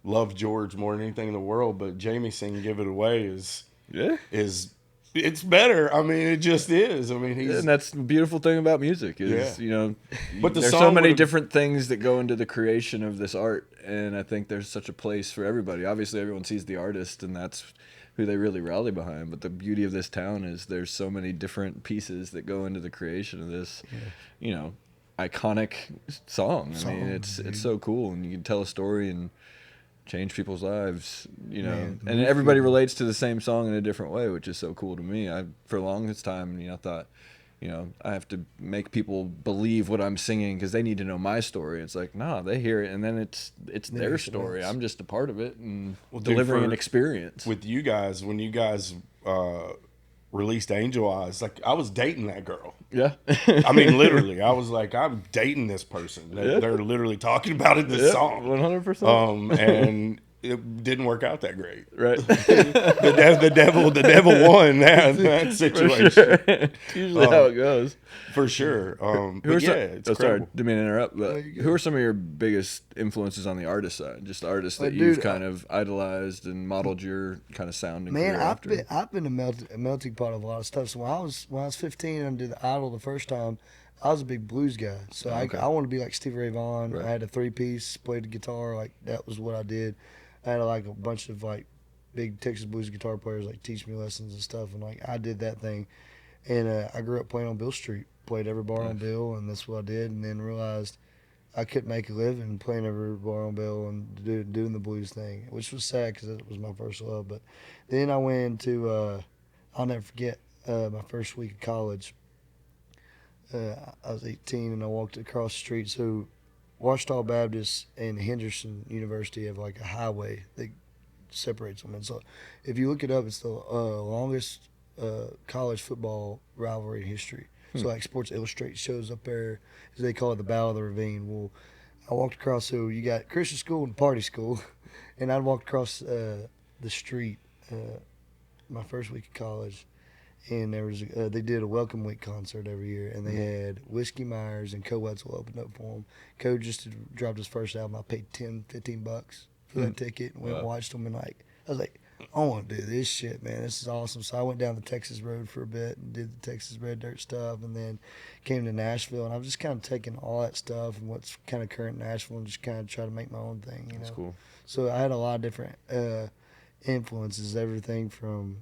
love George more than anything in the world, but Jamie singing "Give It Away" is it's better. I mean, it just is. I mean, and that's the beautiful thing about music is, you know, but there's so many different things that go into the creation of this art, and I think there's such a place for everybody. Obviously, everyone sees the artist, and that's who they really rally behind. But the beauty of this town is there's so many different pieces that go into the creation of this, you know, iconic song. I mean, it's so cool, and you can tell a story and change people's lives, you know, and everybody relates to the same song in a different way, which is so cool to me. For the longest time, you know, thought, you know, I have to make people believe what I'm singing because they need to know my story. It's like, nah, they hear it, and then it's their story. I'm just a part of it and delivering an experience. With you guys, when you guys released Angel Eyes, like, I was dating that girl. Yeah. I mean, literally, I was like, I'm dating this person. They're literally talking about it in this song. 100%. And it didn't work out that great. Right. The devil won that situation. Sure. Usually how it goes. For sure. But yeah, it's sorry, incredible. didn't mean to interrupt, but you're good. who are some of your biggest influences on the artist side? Just the artists that Dude, you've kind of idolized and modeled your kind of sound and Man, career after? I've been a melting pot of a lot of stuff. So when I was 15 and did the Idol the first time, I was a big blues guy. So I wanted to be like Stevie Ray Vaughan. Right. I had a 3-piece, played the guitar, like that was what I did. I had like a bunch of like big Texas blues guitar players like teach me lessons and stuff, and like I did that thing. And I grew up playing on Bill Street, played every bar on Bill, and that's what I did. And then realized I couldn't make a living playing every bar on Bill and doing the blues thing, which was sad because it was my first love. But then I went into I'll never forget my first week of college. I was 18 and I walked across the street. So Washita Baptist and Henderson University have like a highway that separates them. And so if you look it up, it's the longest college football rivalry in history. So like Sports Illustrated shows up there, as they call it, the Battle of the Ravine. Well, I walked across, so you got Christian school and party school, and I walked across the street my first week of college, and there was they did a Welcome Week concert every year, and they had Whiskey Myers and Co Wetzel open up for him. Co just had dropped his first album. I paid $10-15 for that ticket, and went and watched him, and like I was like, I want to do this shit, man. This is awesome. So I went down the Texas Road for a bit and did the Texas Red Dirt stuff, and then came to Nashville, and I've just kind of taken all that stuff and what's kind of current in Nashville and just kind of try to make my own thing, you know. That's cool. So I had a lot of different influences, everything from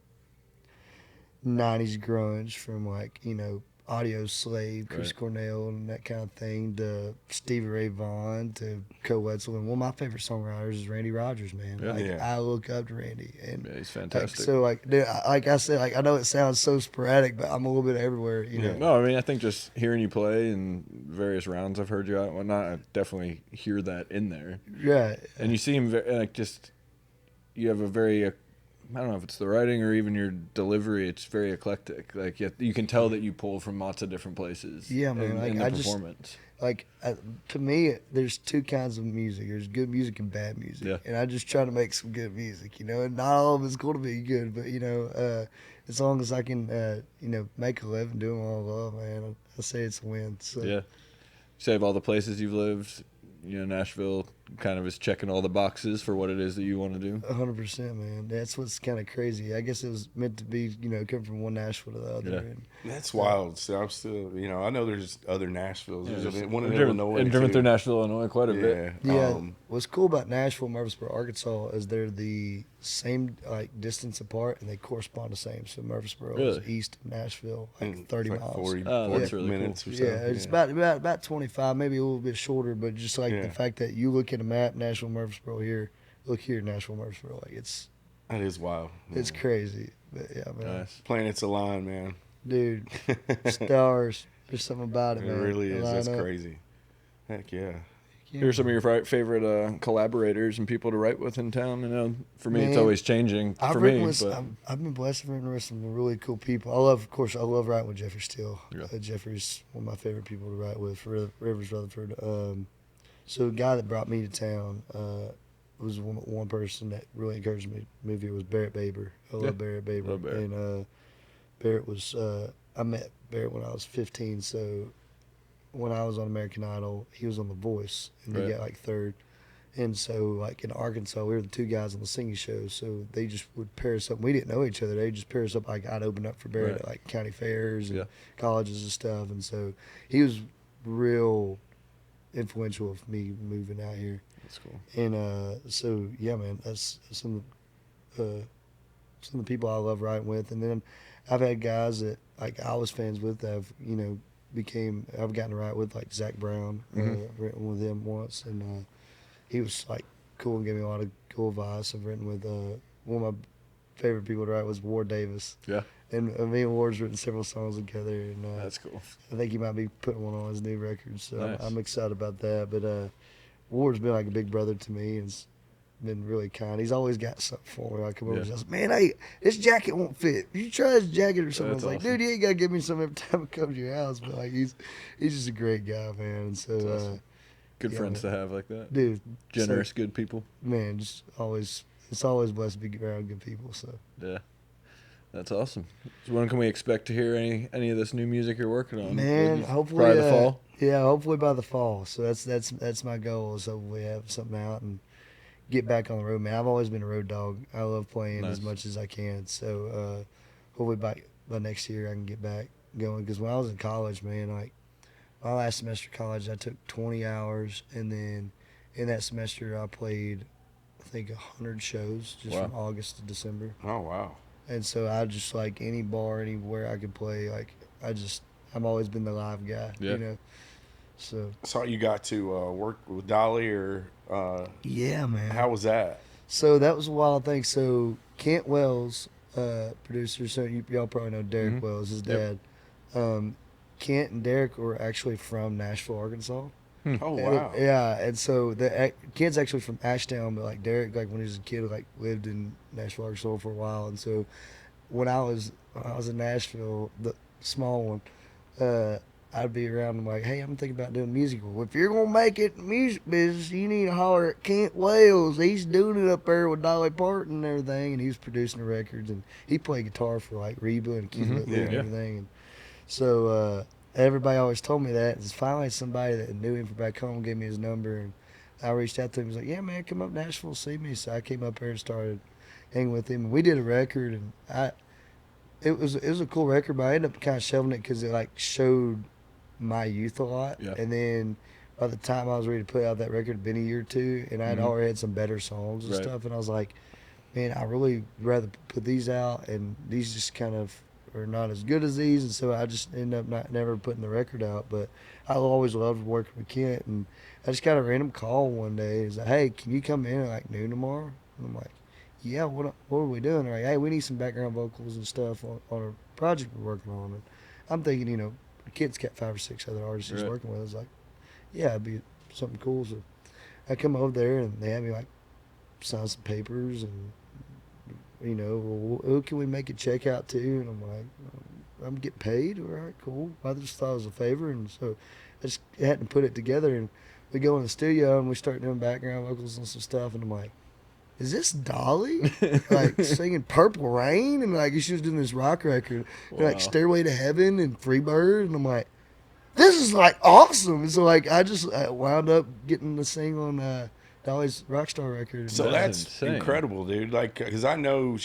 90s grunge, from like, you know, Audio Slave, Chris Cornell, and that kind of thing, to Stevie Ray Vaughan, to Co Wetzel. And one of my favorite songwriters is Randy Rogers, man. I look up to Randy. And he's fantastic. so, like, dude, like I said, like I know it sounds so sporadic, but I'm a little bit everywhere, you know. No, I mean, I think just hearing you play in various rounds I've heard you out and whatnot, I definitely hear that in there. Right. And you seem like just, you have a very, I don't know if it's the writing or even your delivery. It's very eclectic. Like you can tell that you pull from lots of different places. Yeah, man. Like in the I performance. To me, there's two kinds of music. There's good music and bad music. Yeah. And I just try to make some good music, you know. And not all of it's going to be good, but you know, as long as I can, you know, make a living doing what I love, man, I say it's a win. So. Yeah. Save all the places you've lived. You know, Nashville kind of is checking all the boxes for what it is that you want to do. 100%, man. That's what's kind of crazy. I guess it was meant to be, you know, come from one Nashville to the other. Yeah. And, That's wild. So I'm still, you know, I know there's other Nashvilles. There's one in driven Illinois. driven through Nashville, Illinois quite a bit. Yeah. What's cool about Nashville, Murfreesboro, Arkansas is they're the same like distance apart and they correspond the same. So Murfreesboro is east of Nashville, like 30 like miles. 40 that's really minutes cool. or so. Yeah, it's about 25, maybe a little bit shorter, but just like the fact that you look at a map, Nashville, Murfreesboro here, look here, Nashville, Murfreesboro, like That is wild. it's crazy. But yeah, man. Nice. Planets align, man. Dude, stars. There's something about it, It man. really is. That's Line up. crazy. Heck yeah. Yeah. Who are some of your favorite collaborators and people to write with in town? You know, for me, it's Man, always changing. I've For written me, with, but I've been blessed to written with some really cool people. I love writing with Jeffrey Steele. Yeah. Jeffrey's one of my favorite people to write with. Rivers Rutherford. So the guy that brought me to town was one person that really encouraged me to move here was Barrett Baber. I love Barrett Baber. Love Barrett. And Barrett was I met Barrett when I was 15. So when I was on American Idol, he was on The Voice, and he got like third. And so, like in Arkansas, we were the two guys on the singing show. So they just would pair us up. We didn't know each other. They just pair us up. Like I'd open up for Barrett at like county fairs and colleges and stuff. And so he was real influential of me moving out here. that's cool. And so yeah, man, that's some of the people I love writing with. And then I've had guys that like I was fans with that have I've gotten to write with, like Zach Brown. Written with him once, and he was like cool and gave me a lot of cool advice. I've written with one of my favorite people to write was Ward Davis. Yeah. And me and Ward's written several songs together, and That's cool. I think he might be putting one on his new record, so Nice. I'm excited about that. But Ward's been like a big brother to me, and it's been really kind. He's always got something for me. I come over and says, "Man, hey, this jacket won't fit. You try this jacket or something." That's I was like, awesome. "Dude, you ain't gotta give me some every time I come to your house." But like, he's just a great guy, man. And so awesome. Good friends to have like that. Dude. Generous, good people. Man, just always, it's always blessed to be around good people. So. Yeah. That's awesome. So when can we expect to hear any of this new music you're working on? Man, hopefully by the fall. Yeah, hopefully by the fall. So that's my goal, is hopefully have something out and get back on the road. Man, I've always been a road dog. I love playing as much as I can. So hopefully by next year I can get back going. Because when I was in college, man, like my last semester of college, I took 20 hours, and then in that semester I played, I think, 100 shows just from August to December. Oh wow. And so I just, like, any bar, anywhere I could play, like, I've always been the live guy, you know. So I saw you got to work with Dolly, or yeah, man. How was that? So that was a wild thing. So Kent Wells, producer, so y'all probably know Derek Wells, his dad. Kent and Derek were actually from Nashville, Arkansas. Oh wow. And so the kid's actually from Ashtown, but like Derek, like when he was a kid, like lived in Nashville, Arkansas for a while. And so when I was in Nashville, the small one, I'd be around and like, hey, I'm thinking about doing music. Well, if you're gonna make it in the music business, you need to holler at Kent Wells. He's doing it up there with Dolly Parton and everything, and he was producing the records, and he played guitar for like Reba and Keith Whitley and everything. And so everybody always told me that. It's finally somebody that knew him from back home gave me his number, and I reached out to him. He was like, yeah, man, come up to Nashville, see me. So I came up here and started hanging with him, and we did a record, and it was a cool record, but I ended up kind of shelving it because it like showed my youth a lot. And then by the time I was ready to put out that record, it'd been a year or two, and I'd already had some better songs and stuff, and I was like, man, I really rather put these out, and these just kind of are not as good as these, and so I just ended up never putting the record out. But I always loved working with Kent, and I just got a random call one day. He's like, hey, can you come in at like noon tomorrow? And I'm like, yeah, what are we doing? They're like, hey, we need some background vocals and stuff on a project we're working on. And I'm thinking, you know, the kid's got 5 or 6 other artists he's working with. I was like, yeah, it'd be something cool. So I come over there, and they had me like sign some papers, and you know, well, who can we make a check out to? And I'm like, I'm getting paid. All right, cool. I just thought it was a favor, and so I just had to put it together. And we go in the studio and we start doing background vocals and some stuff. And I'm like, is this Dolly? Like singing Purple Rain? And like she was doing this rock record, like Stairway to Heaven and Freebird. And I'm like, this is like awesome. And so like I wound up getting to sing on Dolly's Rockstar record. So that's incredible, dude. Like, because I know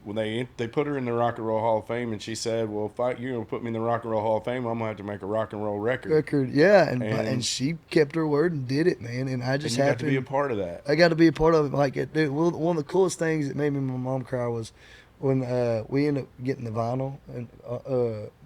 when they put her in the Rock and Roll Hall of Fame, and she said, well, if you're gonna put me in the Rock and Roll Hall of Fame, I'm gonna have to make a rock and roll record. Yeah, and she kept her word and did it, man. And I just happened to be a part of that. I got to be a part of it. Like, dude, one of the coolest things that made me and my mom cry was when we ended up getting the vinyl, and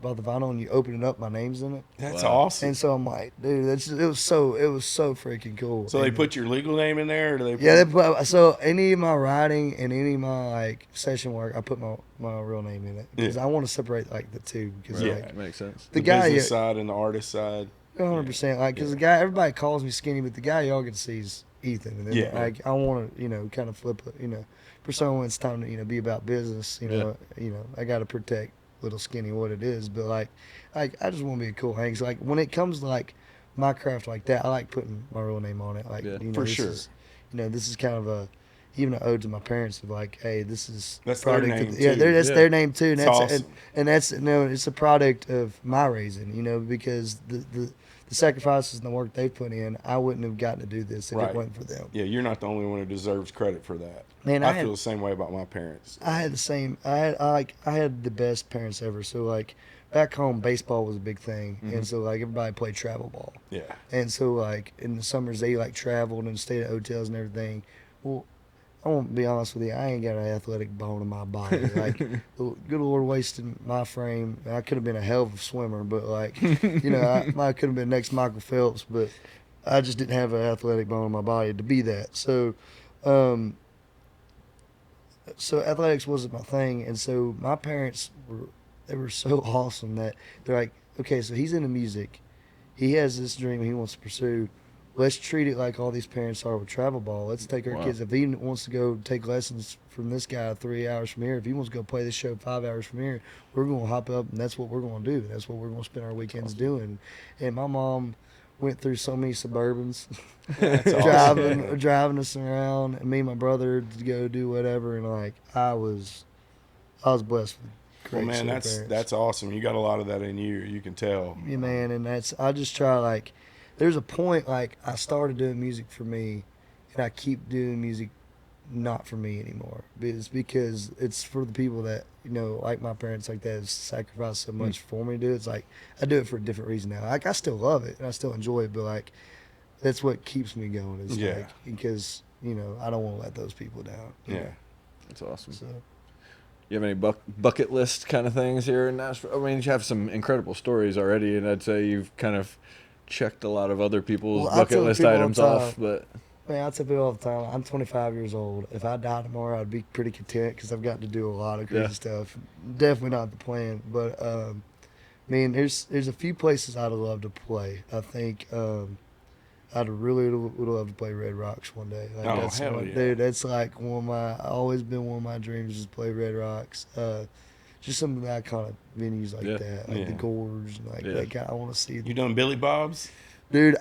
bought the vinyl, and you open it up, my name's in it. That's awesome. And so I'm like, dude, it was so freaking cool. So they put your legal name in there, or do they? So any of my writing and any of my like session work, I put my real name in it because I want to separate like the two. Because it makes sense. The guy, business side and the artist side. 100%. Like, because the guy, everybody calls me Skinny, but the guy y'all can see is Ethan. And then, like, I want to, kind of flip it, persona when it's time to, be about business. You know, I got to protect Little Skinny what it is, but like I just want to be a cool hang. So like when it comes to like my craft like that, I like putting my real name on it. Like, for sure. This is kind of even an ode to my parents of like, hey, that's their name too. That's their name too, and that's awesome. and that's it's a product of my raising, because the sacrifices and the work they put in, I wouldn't have gotten to do this if it wasn't for them. Yeah, you're not the only one who deserves credit for that. Man, I feel the same way about my parents. I had the same. I had the best parents ever. So like back home, baseball was a big thing, and so like everybody played travel ball. Yeah. And so like in the summers they like traveled and stayed at hotels and everything. Well, I won't be honest with you, I ain't got an athletic bone in my body. Like, good Lord wasted my frame. I could have been a hell of a swimmer, but like, I could have been next Michael Phelps, but I just didn't have an athletic bone in my body to be that. So, so athletics wasn't my thing, and so my parents were so awesome that they're like, okay, so he's into music, he has this dream he wants to pursue. Let's treat it like all these parents are with travel ball. Let's take our kids. If he wants to go take lessons from this guy 3 hours from here, if he wants to go play this show 5 hours from here, we're going to hop up, and that's what we're going to do. That's what we're going to spend our weekends doing. And my mom went through so many Suburbans, That's awesome. driving us around, and me and my brother to go do whatever, and like I was blessed with Well, great man, parents. that's awesome. You got a lot of that in you. You can tell. Yeah, man, and I just try like. There's a point like I started doing music for me, and I keep doing music not for me anymore. It's because it's for the people that, you know, like my parents, like that, have sacrificed so much for me to do it. It's like I do it for a different reason now. Like I still love it and I still enjoy it, but like that's what keeps me going. Is like because, you know, I don't want to let those people down. Yeah, that's awesome. So. You have any bucket list kind of things here in Nashville? I mean, you have some incredible stories already, and I'd say you've kind of checked a lot of other people's bucket list items off, but. Man, I tell people all the time, I'm 25 years old. If I die tomorrow, I'd be pretty content because I've got to do a lot of crazy stuff. Definitely not the plan, but man, there's a few places I'd love to play. I think I'd really would love to play Red Rocks one day. Like, oh, hell yeah. Dude, that's like always been one of my dreams is to play Red Rocks. Just some of the iconic venues like that, like the Gorge, and like that guy. I want to see them. You done Billy Bob's? Dude,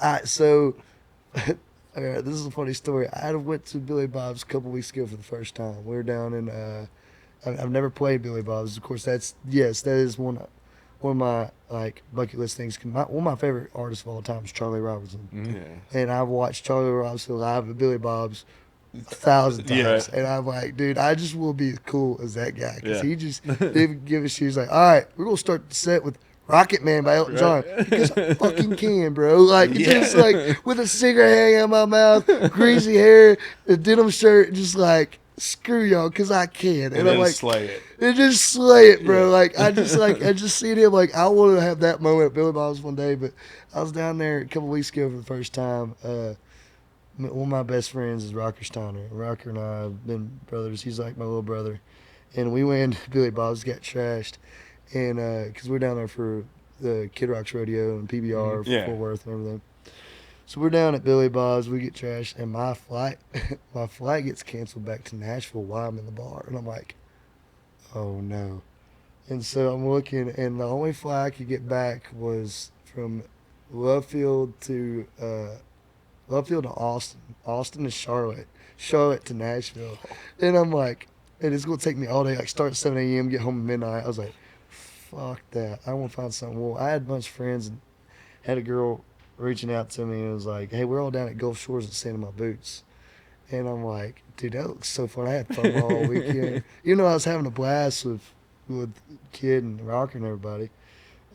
Okay, this is a funny story. I went to Billy Bob's a couple weeks ago for the first time. We were down in. I've never played Billy Bob's. Of course, that is one of my like bucket list things. One of my favorite artists of all time is Charlie Robinson. Mm-hmm. Yeah. And I've watched Charlie Robinson live at Billy Bob's 1,000 times, and I'm like, dude, I just will be as cool as that guy because he just didn't give a shit. He's like, all right, we're gonna start the set with Rocket Man by Elton John because I fucking can, bro. Like, just like with a cigarette hanging out my mouth, greasy hair, a denim shirt, just like, screw y'all because I can. And I'm like, slay it. And just slay it, bro. Like, I just seen him. Like, I want to have that moment at Billy Bob's one day, but I was down there a couple weeks ago for the first time. One of my best friends is Rocker Steiner. Rocker and I have been brothers. He's like my little brother. And we went to Billy Bob's, got trashed. And because we're down there for the Kid Rock's Rodeo and PBR for Fort Worth and everything. So we're down at Billy Bob's, we get trashed, and my flight gets canceled back to Nashville while I'm in the bar. And I'm like, oh no. And so I'm looking, and the only flight I could get back was from Lovefield to Austin, Austin to Charlotte to Nashville. And I'm like, and it's going to take me all day, like start at 7 a.m., get home at midnight. I was like, fuck that. I want to find something. Well, I had a bunch of friends and had a girl reaching out to me and was like, hey, we're all down at Gulf Shores and sanding my boots. And I'm like, dude, that looks so fun. I had fun all weekend. You know, I was having a blast with Kid and Rocker and everybody.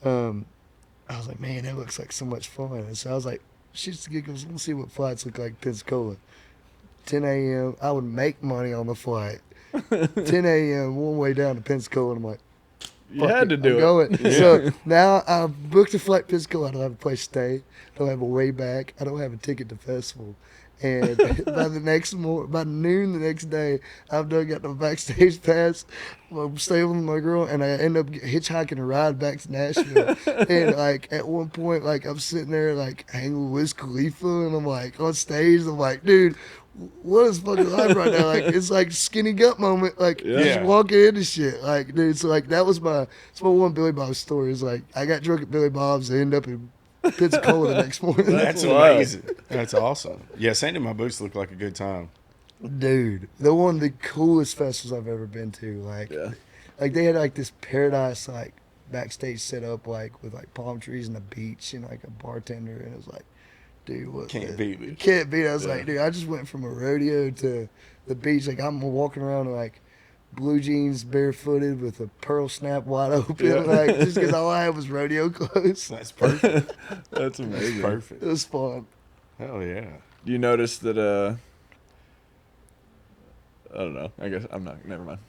I was like, man, that looks like so much fun. And so I was like, shit's the giggles. Let's see what flights look like in Pensacola. 10 a.m. I would make money on the flight. 10 a.m. one way down to Pensacola. And I'm like, you had to do it. So now I've booked a flight to Pensacola. I don't have a place to stay. I don't have a way back. I don't have a ticket to festival. And by noon the next day, I've got the backstage pass. I'm staying with my girl, and I end up hitchhiking a ride back to Nashville. And like at one point, like I'm sitting there like hanging with Wiz Khalifa, and I'm like on stage. I'm like, dude, what is fucking life right now? Like it's like skinny gut moment. Like just walking into shit. Like dude, so like it's my one Billy Bob's story. Is like I got drunk at Billy Bob's and end up in Pensacola the next morning. That's amazing. That's awesome. Yeah, sanding my boots looked like a good time. Dude, they're one of the coolest festivals I've ever been to. Like they had like this paradise like backstage set up like with like palm trees and a beach and like a bartender, and it was like, dude, what? Can't beat me. Can't beat it. I was like, dude, I just went from a rodeo to the beach. Like I'm walking around in like blue jeans, barefooted with a pearl snap wide open, like just because all I had was rodeo clothes. That's perfect. That's amazing. That's perfect. It was fun. Hell yeah. You noticed that? I don't know. I guess I'm not. Never mind.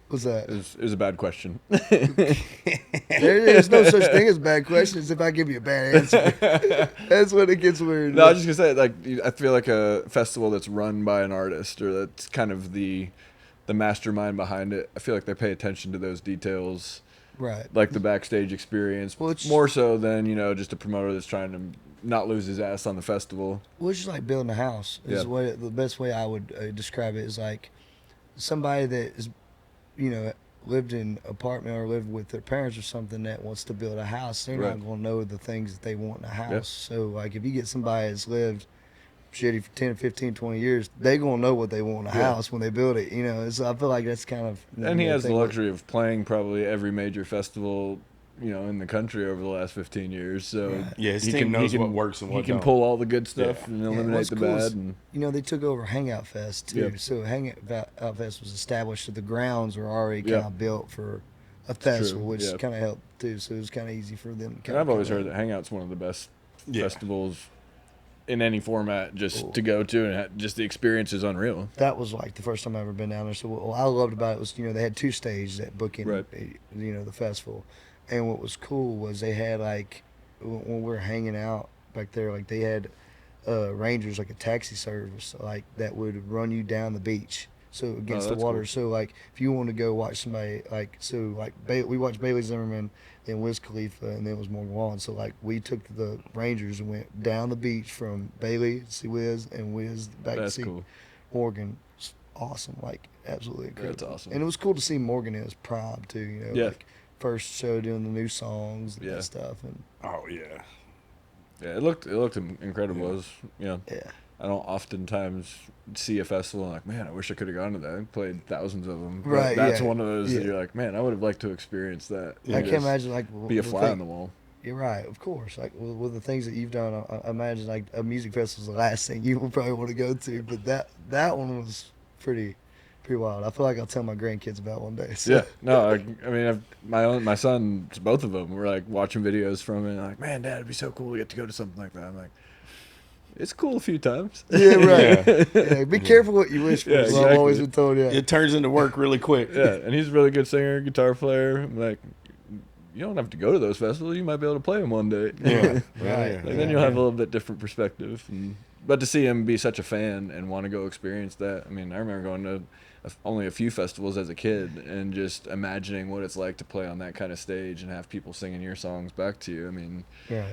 What's that? It was a bad question. There's no such thing as bad questions if I give you a bad answer. That's when it gets weird. No, I was just gonna say, like, I feel like a festival that's run by an artist, or that's kind of the mastermind behind it. I feel like they pay attention to those details, right? Like the backstage experience, more so than just a promoter that's trying to not lose his ass on the festival. Well, it's just like building a house. The best way I would describe it is like somebody that is, lived in an apartment or lived with their parents or something that wants to build a house, they're not going to know the things that they want in a house. Yeah. So, like, if you get somebody that's lived shitty for 10, 15, 20 years, they're going to know what they want in a house when they build it, you know. So I feel like that's kind of... And he has the luxury of playing probably every major festival, you know, in the country over the last 15 years. So yeah, his team knows what works and what he can pull all the good stuff and eliminate the bad. And you know, they took over Hangout Fest too. Yep. So Hangout Fest was established, so the grounds were already kind of built for a festival, which kind of helped too. So it was kind of easy for them. And I've always heard that Hangout's one of the best festivals in any format just to go to, and just the experience is unreal. That was like the first time I've ever been down there. So what I loved about it was, you know, they had 2 stages that book in, you know, the festival. And what was cool was they had, like, when we were hanging out back there, like, they had rangers, like a taxi service, like, that would run you down the beach. So against the water. Cool. So, like, if you want to go watch somebody, like, so, like, we watched Bailey Zimmerman, then Wiz Khalifa, and then it was Morgan Wallen. So, like, we took the Rangers and went down the beach from Bailey to see Wiz, and Wiz back to see Morgan. It's awesome. Like, absolutely incredible. That's awesome. And it was cool to see Morgan in his prime, too, you know. Like, first show doing the new songs and stuff. And it looked incredible. It was, you know, I don't oftentimes see a festival and like, man, I wish I could have gone to that. I played thousands of them. But that's one of those that you're like, man, I would have liked to experience that. I can't imagine, like, be a fly on the wall. You're right, of course. Like, with the things that you've done, I imagine, like, a music festival is the last thing you would probably want to go to. But that one was pretty wild. I feel like I'll tell my grandkids about one day. So. Yeah, no, I mean, my sons, both of them, were like watching videos from it, and like, man, Dad, it'd be so cool to get to go to something like that. I'm like, it's cool a few times. Yeah, right. Be careful what you wish for. Exactly. I've always been told. It turns into work really quick. And he's a really good singer, guitar player. I'm like, you don't have to go to those festivals. You might be able to play them one day. Then you'll have a little bit different perspective. But to see him be such a fan and want to go experience that, I mean, I remember going to only a few festivals as a kid and just imagining what it's like to play on that kind of stage and have people singing your songs back to you. I mean,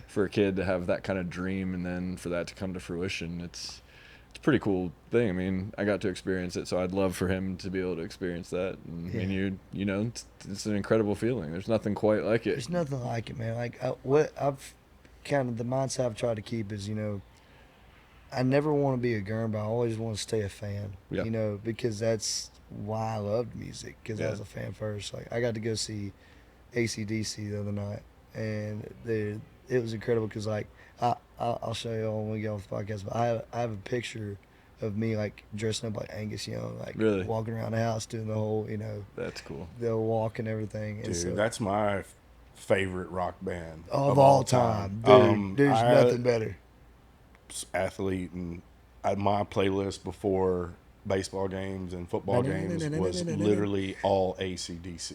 for a kid to have that kind of dream and then for that to come to fruition, it's a pretty cool thing. I mean, I got to experience it, so I'd love for him to be able to experience that. And I mean, you know, it's an incredible feeling. There's nothing quite like it. There's nothing like it, man. Like, what I've kind of, the mindset I've tried to keep is, you know, I never want to be a gurn, but I always want to stay a fan, you know, because that's why I loved music, because I was a fan first. Like, I got to go see AC/DC the other night, and it was incredible because, like, I'll show you all when we get off the podcast, but I have a picture of me, like, dressing up like Angus Young, like, walking around the house doing the whole, you know. That's cool. The walk and everything. Dude, so, that's my favorite rock band of all time. Dude, there's nothing better. Athlete, and my playlist before baseball games and football games was literally all AC/DC.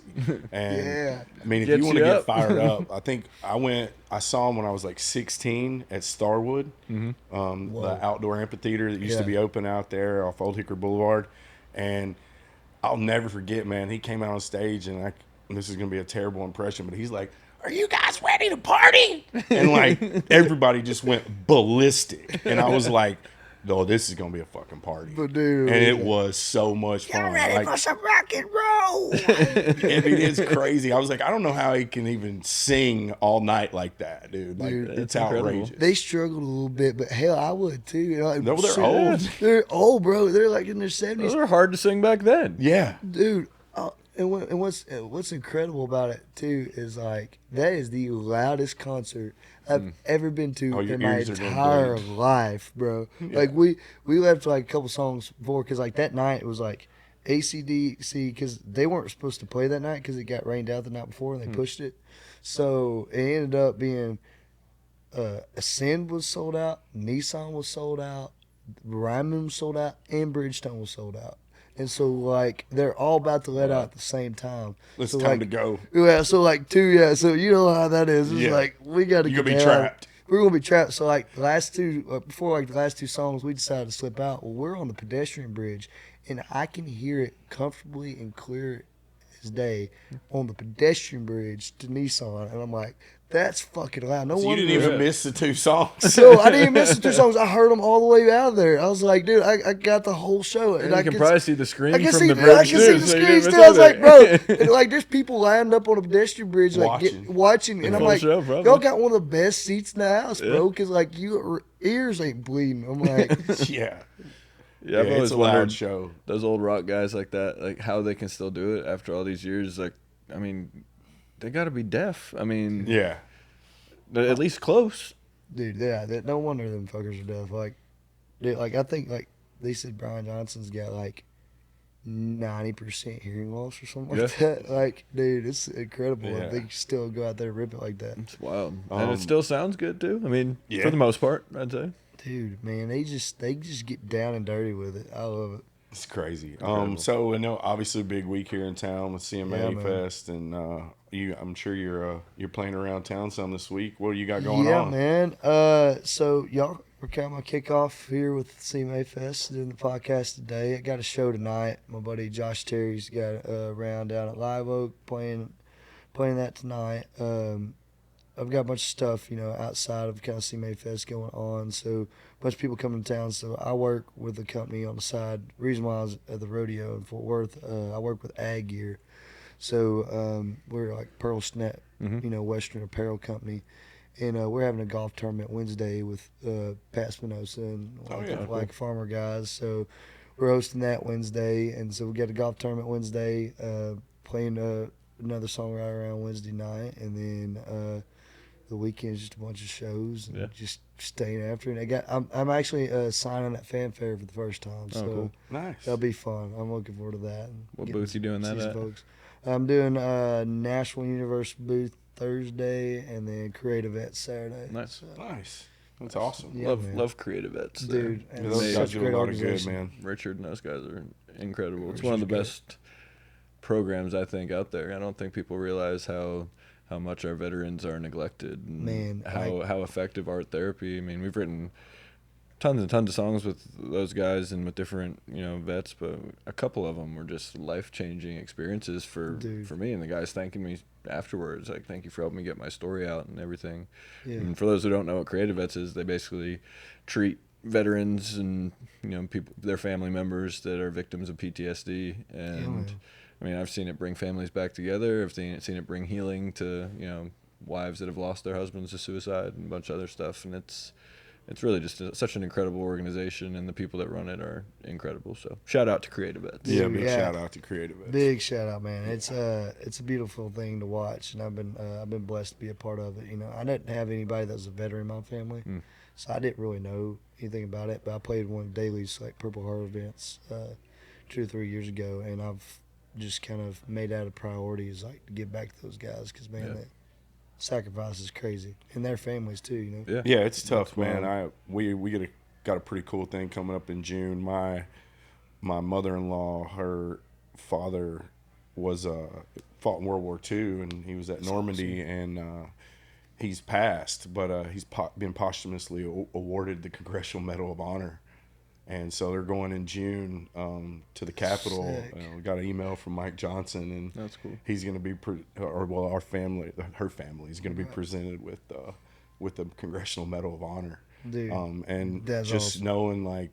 And I mean, if you want to get fired up, I think I saw them when I was like 16 at Starwood, the outdoor amphitheater that used to be open out there off Old Hickory Boulevard. And I'll never forget, man, he came out on stage, and this is going to be a terrible impression, but he's like, "Are you guys ready to party?" And like everybody just went ballistic, and I was like, "No, this is gonna be a fucking party." But dude, and it was so much fun. Y'all ready for some rock and roll? I mean, it's crazy. I was like, I don't know how he can even sing all night like that, dude. Like, it's outrageous. They struggled a little bit, but hell, I would too. You know, like, no, they're old. They're old, bro. They're like in their 70s. Those were hard to sing back then. Yeah, dude. And what's incredible about it too is, like, that is the loudest concert I've ever been to in my entire life, bro. Yeah. Like, we left like a couple songs before, because like that night it was like AC/DC, because they weren't supposed to play that night because it got rained out the night before and they pushed it. So it ended up being Ascend was sold out, Nissan was sold out, Ryman was sold out, and Bridgestone was sold out. And so, like, they're all about to let out at the same time. It's so, time like, to go. Yeah, so, like, so you know how that is. It's like, we got to get You're going to be trapped. We're going to be trapped. So, like, the last two songs, we decided to slip out. Well, we're on the pedestrian bridge, and I can hear it comfortably and clear as day on the pedestrian bridge to Nissan. And I'm like, that's fucking loud. No So you wonder. didn't even miss the 2 songs. So I didn't even miss the 2 songs. I heard them all the way out of there. I was like, dude, I got the whole show. And I can probably see the screen from see, the bridge, I can see the screen still. I was like, bro, and like there's people lined up on a pedestrian bridge, like watching, and I'm like, show, y'all got one of the best seats in the house, bro, because like your ears ain't bleeding. I'm like, yeah. Yeah, I've always it's a wondered loud show. Those old rock guys like that, like how they can still do it after all these years. Like, I mean, they got to be deaf. I mean, yeah, at least close. Dude, yeah, no wonder them fuckers are deaf. Like, dude, like I think like they said Brian Johnson's got like 90% hearing loss or something like that. Like, dude, it's incredible. Yeah. They can still go out there and rip it like that. It's wild, and it still sounds good too. I mean, for the most part, I'd say. Dude, man, they just get down and dirty with it. I love it. It's crazy. So I know obviously a big week here in town with CMA Fest, and I'm sure you're playing around town some this week. What do you got going on? Yeah, man. So y'all, we're kind of my kickoff here with CMA Fest, doing the podcast today. I got a show tonight. My buddy Josh Terry's got a round down at Live Oak playing that tonight. I've got a bunch of stuff, outside of kind of CMA Fest going on. So a bunch of people coming to town. So I work with a company on the side. The reason why I was at the rodeo in Fort Worth, I work with Ag Gear. So we're like Pearl Snap, Western apparel company. And we're having a golf tournament Wednesday with Pat Spinoza and like farmer guys. So we're hosting that Wednesday. And so we got a golf tournament Wednesday, playing another songwriter around Wednesday night. And then the weekend's just a bunch of shows and just staying after it. I'm actually signing at Fanfare for the first time, so cool. Nice. That'll be fun. I'm looking forward to that. What booth you doing that at? Folks. I'm doing Nashville Universe booth Thursday and then Creative Ed Saturday. Nice, so. Nice. That's awesome. Yeah, love Creative Eds, dude. And those guys do a lot of good, man. Richard and those guys are incredible. It's one of the best programs I think out there. I don't think people realize how much our veterans are neglected and how effective art therapy. I mean, we've written tons and tons of songs with those guys and with different vets, but a couple of them were just life-changing experiences for me, and the guys thanking me afterwards, like, thank you for helping me get my story out and everything. And for those who don't know what Creative Vets is, they basically treat veterans and people, their family members that are victims of PTSD, and I mean, I've seen it bring families back together. I've seen it bring healing to, wives that have lost their husbands to suicide and a bunch of other stuff. And it's really just such an incredible organization, and the people that run it are incredible. So shout out to Creative Vets. Yeah, shout out to Creative Vets. Big shout out, man. It's a beautiful thing to watch, and I've been blessed to be a part of it. I didn't have anybody that was a veteran in my family, so I didn't really know anything about it. But I played one of Daly's like Purple Heart events 2 or 3 years ago, and I've just kind of made that a priority, is like to give back to those guys, because man, that sacrifice is crazy, and their families too. Yeah, it's tough, man. We got a pretty cool thing coming up in June. My mother-in-law, her father was fought in World War II, and he was at Normandy, and he's passed, but he's been posthumously awarded the Congressional Medal of Honor. And so they're going in June to the Capitol. We got an email from Mike Johnson, and that's cool. He's going to be, her family is going to be presented with the Congressional Medal of Honor. Dude, and just awesome. Knowing like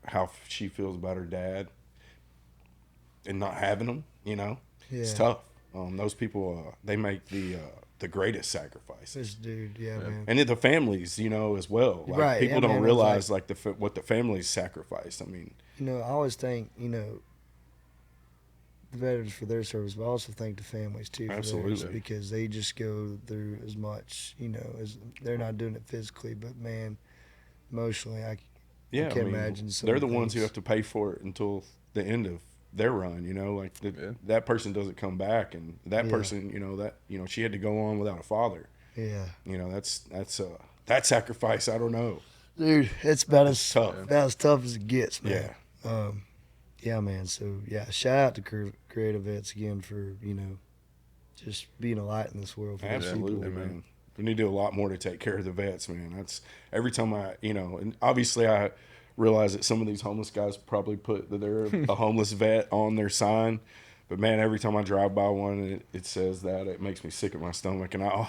how she feels about her dad and not having him, it's tough. Those people, they make the greatest sacrifices. This dude, man. And the families, as well. Like, people don't realize like what the families sacrifice. I mean, I always think, the veterans for their service, but I also thank the families too for theirs, because they just go through as much, as they're not doing it physically, but man, emotionally, I can't imagine. They're the ones who have to pay for it until the end of their run, like that person doesn't come back, and that person, she had to go on without a father. Yeah. That sacrifice, I don't know. Dude, it's about as tough. About as tough as it gets, man. Yeah. Man. So shout out to Creative Vets again for, just being a light in this world for Absolutely, people, man. We need to do a lot more to take care of the vets, man. That's every time and obviously I realize that some of these homeless guys probably put that they're a homeless vet on their sign, But man, every time I drive by one, and it says that, it makes me sick at my stomach. And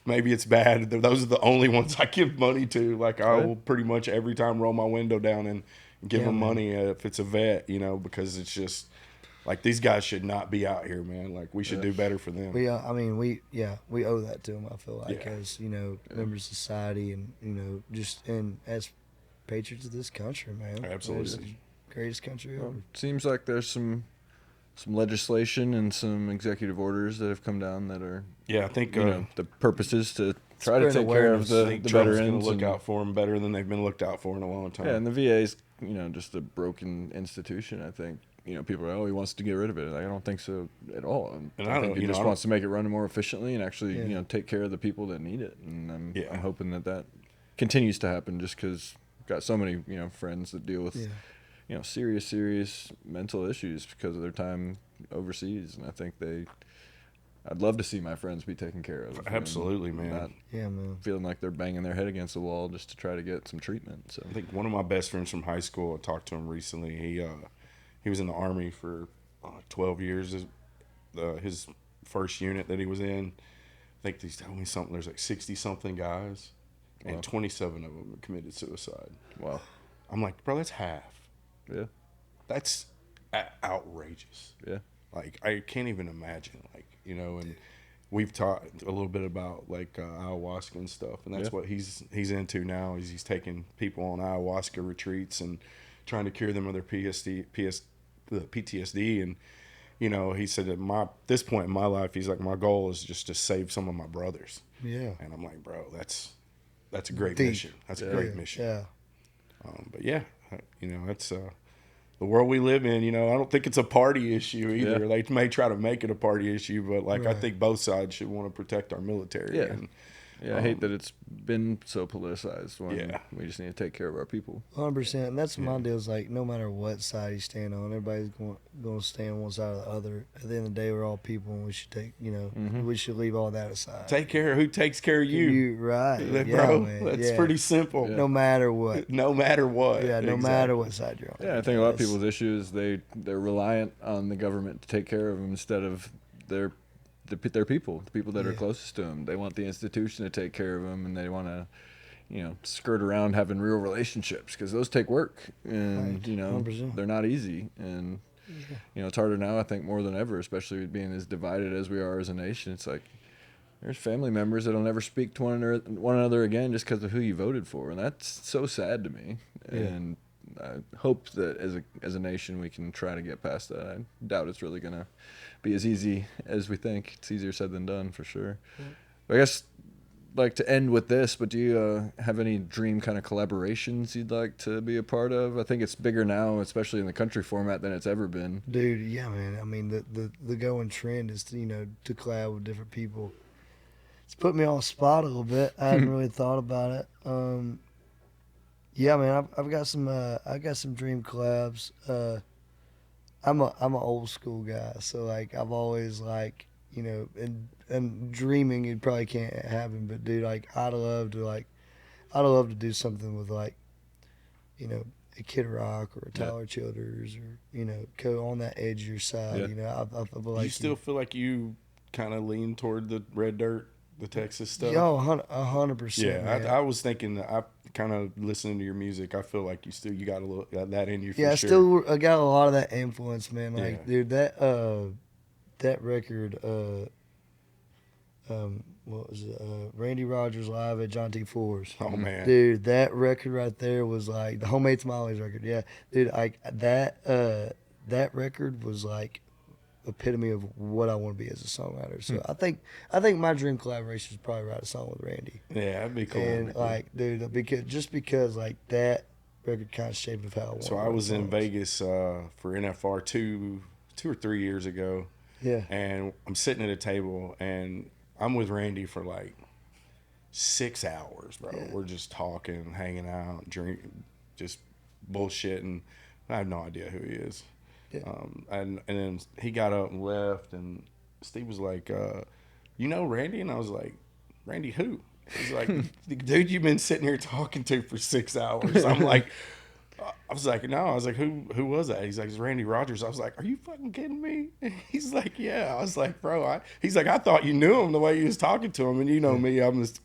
maybe it's bad. Those are the only ones I give money to. Like I will pretty much every time roll my window down and give them money if it's a vet, you know, because it's just like these guys should not be out here, man. Like we should do better for them. We owe that to them. I feel like as members of society, and and as patriots of this country, man. Absolutely, it's the greatest country ever. Seems like there's some legislation and some executive orders that have come down that are I think the purpose is to try to take care of the veterans and look out for them better than they've been looked out for in a long time. Yeah, and the VA's just a broken institution. I think people are he wants to get rid of it. Like, I don't think so at all. And I think he just wants to make it run more efficiently and actually take care of the people that need it. And I'm hoping that continues to happen, just because I've got so many friends that deal with serious mental issues because of their time overseas, and I think I'd love to see my friends be taken care of. Absolutely, man. Not man. Feeling like they're banging their head against the wall just to try to get some treatment. So I think one of my best friends from high school, I talked to him recently. He was in the Army for 12 years. His first unit that he was in, I think he's telling me something. There's like 60-something guys, and 27 of them committed suicide. Wow. I'm like, bro, that's half. Yeah. That's outrageous. Yeah. Like, I can't even imagine, and we've talked a little bit about, ayahuasca and stuff, and that's what he's into now. He's taking people on ayahuasca retreats and trying to cure them of their PTSD. And, he said at this point in my life, he's like, my goal is just to save some of my brothers. Yeah. And I'm like, bro, that's a great mission. That's a great mission. Yeah. But that's the world we live in. I don't think it's a party issue either. Yeah. They may try to make it a party issue, but I think both sides should want to protect our military. Yeah. I hate that it's been so politicized when we just need to take care of our people. 100%. And that's my deal. Is like, no matter what side you stand on, everybody's going to stand on one side or the other. At the end of the day, we're all people, and we should we should leave all that aside. Take care of who takes care of you. Right. Bro, man. that's pretty simple. No matter what. No matter what. Yeah, no matter what side you're on. Yeah, I think a lot of people's issue is they're reliant on the government to take care of them instead of their people, the people that are closest to them. They want the institution to take care of them, and they want to, skirt around having real relationships, because those take work, and 100%. they're not easy. And it's harder now, I think, more than ever, especially being as divided as we are as a nation. It's like there's family members that'll never speak to one another again just because of who you voted for, and that's so sad to me. And I hope that as a nation we can try to get past that. I doubt it's really gonna be as easy as we think. It's easier said than done, for sure. But I guess, to end with this, but do you have any dream kind of collaborations you'd like to be a part of? I think it's bigger now, especially in the country format, than it's ever been. Dude, yeah, man. I mean, the going trend is to collab with different people. It's put me on the spot a little bit. I hadn't really thought about it. Yeah, man, I've got some dream collabs. I'm an old school guy, so I've always and dreaming, it probably can't happen, but dude, I'd love to do something with a Kid Rock or a Tyler Childers, or go on that edgier side. I feel like you still feel like you kind of lean toward the red dirt, the Texas stuff. Yo, 100%. Yeah, I was thinking that I kind of listening to your music. I feel like you got a little that in you. For I sure. I got a lot of that influence, man. Dude, that record, what was it? Randy Rogers Live at John T. Ford's. Oh man, dude, that record right there was the Homemade Tamales record. Yeah, dude, that record was epitome of what I want to be as a songwriter. So I think my dream collaboration is probably write a song with Randy. Yeah, that'd be cool. And dude, because that record kind of shaped of how I want. So I was in Vegas for NFR two or 3 years ago. Yeah. And I'm sitting at a table, and I'm with Randy for 6 hours, bro. Yeah. We're just talking, hanging out, drinking, just bullshitting. I have no idea who he is. Yeah. And then he got up and left, and Steve was like, Randy? And I was like, Randy who? He's like, the dude you've been sitting here talking to for 6 hours. I'm like, I was like, no. I was like, who was that? He's like, it's Randy Rogers. I was like, are you fucking kidding me? He's like, yeah. I was like, bro, he's like, I thought you knew him the way you was talking to him. And you know me, I'm just,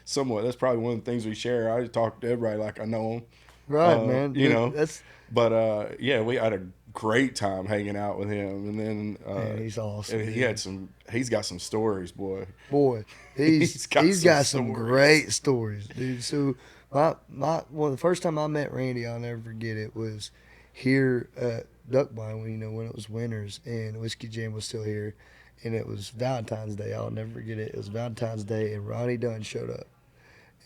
somewhat. That's probably one of the things we share. I talk to everybody like I know them. Right, man. You know. That's But yeah, we had a great time hanging out with him. And then man, he's awesome. and he's got some stories, boy. Boy, he's got some great stories, dude. So the first time I met Randy, I'll never forget it, was here at Duck Blind when it was winters and Whiskey Jam was still here, and it was Valentine's Day. I'll never forget it. It was Valentine's Day, and Ronnie Dunn showed up.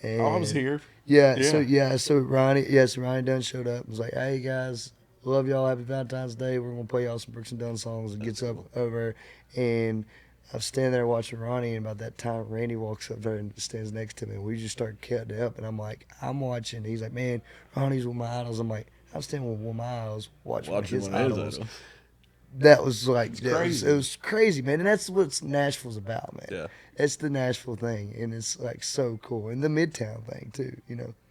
And I was here. Yeah. So Ronnie Dunn showed up and was like, "Hey guys, love y'all. Happy Valentine's Day. We're gonna play y'all some Brooks and Dunn songs." And gets up over, and I'm standing there watching Ronnie, and about that time, Randy walks up there and stands next to me. And we just start cutting up, and I'm watching. He's like, "Man, Ronnie's one of my idols." I'm like, "I'm standing with one of my idols, watching one of his idols." That was like, it was crazy, man. And that's what Nashville's about, man. Yeah. It's the Nashville thing, and it's like so cool. And the Midtown thing, too,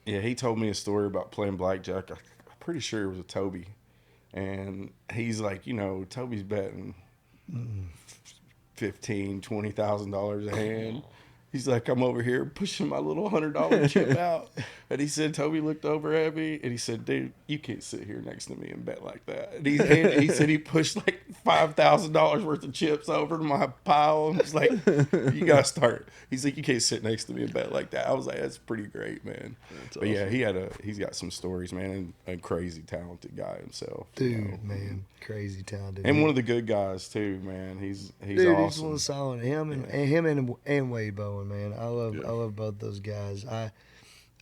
Yeah, he told me a story about playing blackjack. I'm pretty sure it was with Toby. And he's like, Toby's betting $15,000-$20,000 a hand. He's like, I'm over here pushing my little $100 chip out. And he said, Toby looked over at me and he said, dude, you can't sit here next to me and bet like that. And he said he pushed like $5,000 worth of chips over to my pile. And was like, you got to start. He's like, you can't sit next to me and bet like that. I was like, that's pretty great, man. That's awesome. Yeah, he's got some stories, man, and a crazy talented guy himself. Dude, man, crazy talented. And one of the good guys too, man. He's dude, awesome. He's one of the solid. Him and Wade Bowen, man. I love both those guys.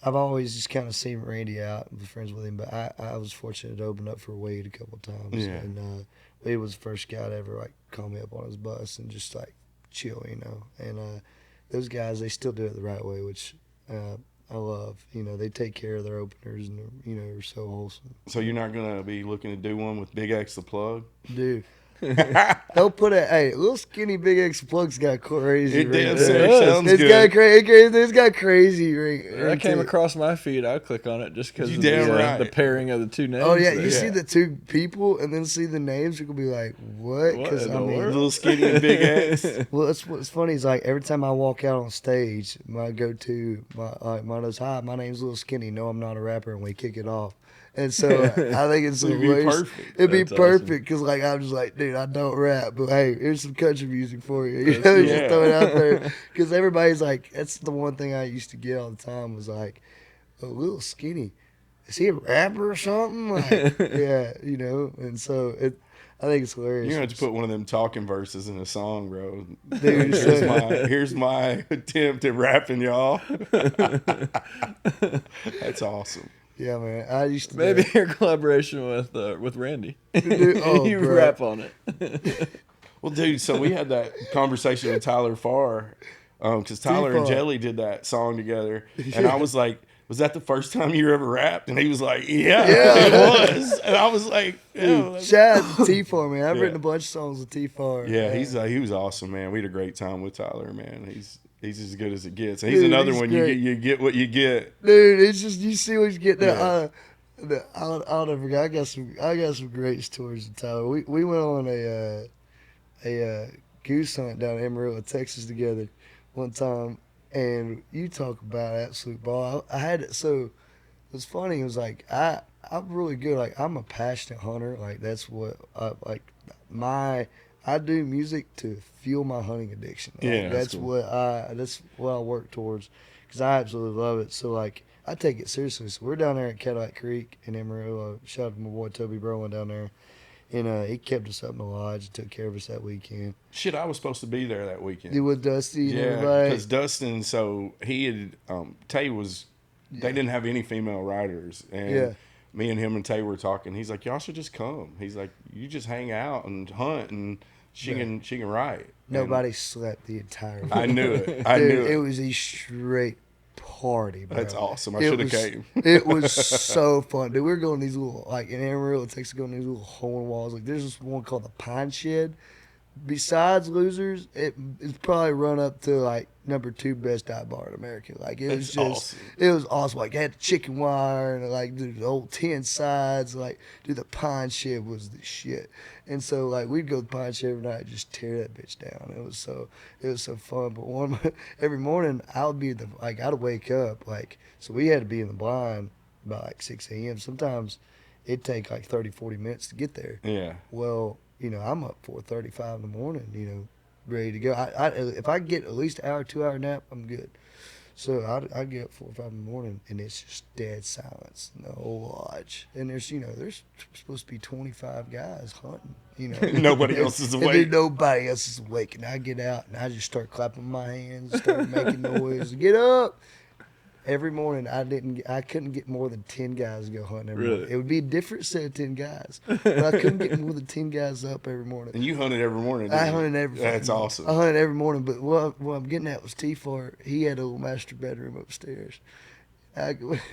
I've always just kind of seen Randy out and was friends with him, but I was fortunate to open up for Wade a couple of times. Yeah. And Wade was the first guy to ever like call me up on his bus and just like chill, And those guys, they still do it the right way, which I love. They take care of their openers and they're so wholesome. So you're not gonna be looking to do one with Big X the Plug? Dude. They'll put Lil Skinny Big X Plug's got crazy. It did. Sounds good. It's got crazy ring. That came across my feed. I'll click on it just because of the pairing of the two names. Oh yeah, you see the two people and then see the names, you're gonna be like, what? Because Lil Skinny and Big X. Well, that's what's funny is like every time I walk out on stage, my go-to, hi, my name's Lil Skinny. No, I'm not a rapper, and we kick it off. And so I think it's It'd be perfect. It'd be perfect because like I'm just like, dude, I don't rap, but hey, here's some country music for you. Just throw it out there because everybody's like, that's the one thing I used to get all the time was like, a Lil Skinny, is he a rapper or something? Like, yeah, And so I think it's hilarious. You're gonna have to put one of them talking verses in a song, bro. Dude, here's my attempt at rapping, y'all. That's awesome. Yeah, man. I used to maybe your collaboration with Randy. Dude, you bro. rap on it. Well, dude, so we had that conversation with Tyler Farr, because Tyler and Jelly did that song together, and I was like, "Was that the first time you ever rapped?" And he was like, "Yeah, it was." And I was like, dude, shout out to T-Far, man. I've written a bunch of songs with T-Far. Yeah, he was awesome, man. We had a great time with Tyler, man. He's as good as it gets. And he's another one. Great. You get what you get, dude. It's just you see what you get. I'll never forget. I got some great stories with Tyler. We went on a goose hunt down in Amarillo, Texas together one time, and you talk about absolute ball. I had it. So it's funny. It was like I'm really good. Like I'm a passionate hunter. Like that's what I do music to fuel my hunting addiction. Like, that's cool. That's what I work towards because I absolutely love it. So like I take it seriously. So we're down there at Cadillac Creek in Amarillo. Shout out to my boy Toby Brolin down there, and he kept us up in the lodge and took care of us that weekend. Shit, I was supposed to be there that weekend. You with Dusty and everybody? Because Dustin. So he had Tay was. They didn't have any female riders, and me and him and Tay were talking. He's like, y'all should just come. He's like, you just hang out and hunt and. She can write. Nobody slept the entire week. I knew it. Dude, it was a straight party, bro. That's awesome. I should have came. It was so fun. Dude, we were going to these little, like in Amarillo, Texas, going to these little hole in walls. Like there's this one called the Pine Shed. Besides Losers, it's probably run up to like number 2 best dive bar in America. Like it was That's just, awesome. it was awesome. Like it had the chicken wire and like the old tin sides. Like dude, the pine shed was the shit. And so like we'd go to the pine shed every night, and just tear that bitch down. It was so fun. But every morning I would be I'd wake up like, so we had to be in the blind by like 6 a.m. Sometimes it'd take like 30, 40 minutes to get there. Yeah. Well, I'm up 4:35 in the morning, ready to go. If I get at least an hour, 2 hour nap, I'm good. So I'd get up 4 or 5 in the morning, and it's just dead silence in the whole lodge. And there's supposed to be 25 guys hunting. Nobody else is and awake. nobody else is awake. And I get out and I just start clapping my hands, start making noise. Get up! Every morning I couldn't get more than 10 guys to go hunting every morning. It would be a different set of 10 guys, but I couldn't get more than 10 guys up every morning. And you hunted every morning, I hunted every morning. That's awesome. I hunted every morning, but what I'm getting at was T-Fart. He had a little master bedroom upstairs.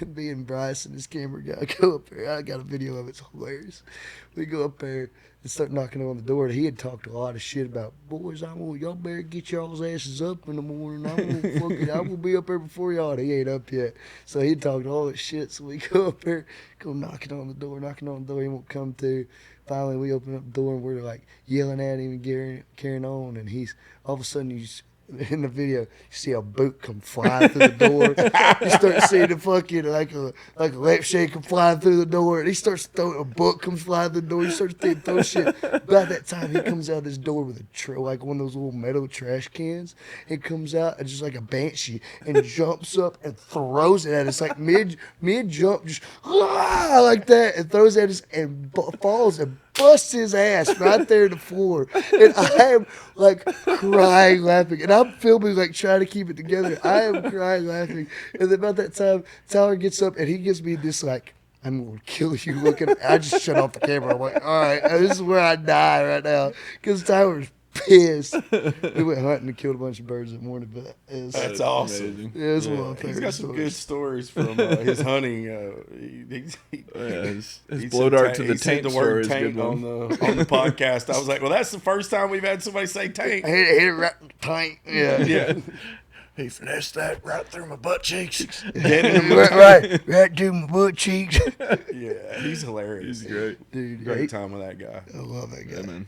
Me and Bryce and his camera guy go up there. I got a video of it. It's hilarious. We go up there and start knocking on the door. He had talked a lot of shit about, boys, y'all better get y'all's asses up in the morning. I will be up there before y'all. He ain't up yet. So he talked all that shit. So we go up there, go knocking on the door. He won't come to. Finally, we open up the door and we're like yelling at him and carrying on. And he's all of a sudden in the video, you see a boot come flying through the door. You start seeing the fucking like a lampshade come flying through the door, and he starts throwing a book comes flying through the door. He starts throwing shit. About that time, he comes out this door with like one of those little metal trash cans. It comes out and just like a banshee and jumps up and throws it at us like mid jump, just like that, and throws at us and falls and busts his ass right there on the floor. And I am like crying laughing. And I'm filming like trying to keep it together. I am crying laughing. And then about that time, Tyler gets up and he gives me this like, I'm going to kill you looking. I just shut off the camera. I'm like, all right, this is where I die right now. Because Tyler's pissed. We went hunting and killed a bunch of birds that morning, but That's awesome. Amazing. Yeah, it's one of my favorite He's got some stories. good stories from his hunting. His blow dart to the he said tank the word story is tank a good on one. the podcast. I was like, well, that's the first time we've had somebody say tank. Hit it right in the tank. Yeah. Yeah. He finessed that right through my butt cheeks. Dead in the right to my butt cheeks. Yeah, he's hilarious. He's great. Dude, Great time with that guy. I love that guy. Yeah, man.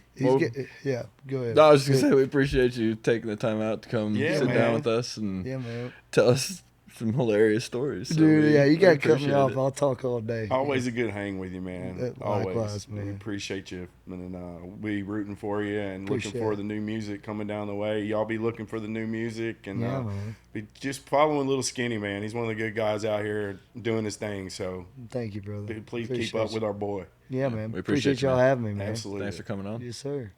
Yeah, go ahead. No, I was just going to say, we appreciate you taking the time out to come sit man. down with us and Yeah, man. tell us some hilarious stories. So Dude, we you gotta cut me appreciate off. it. I'll talk all day. Always a good hang with you, man. Likewise, Always. man. We appreciate you. And we rooting for you and Appreciate looking for it. the new music coming down the way. Y'all be looking for the new music and Yeah, man. be just following Lil Skinny, man. He's one of the good guys out here doing his thing. So Thank you, brother. please Appreciate keep up you. with our boy. Yeah, man. We appreciate you, y'all man. having me, man. Absolutely. Thanks for coming on. Yes, sir.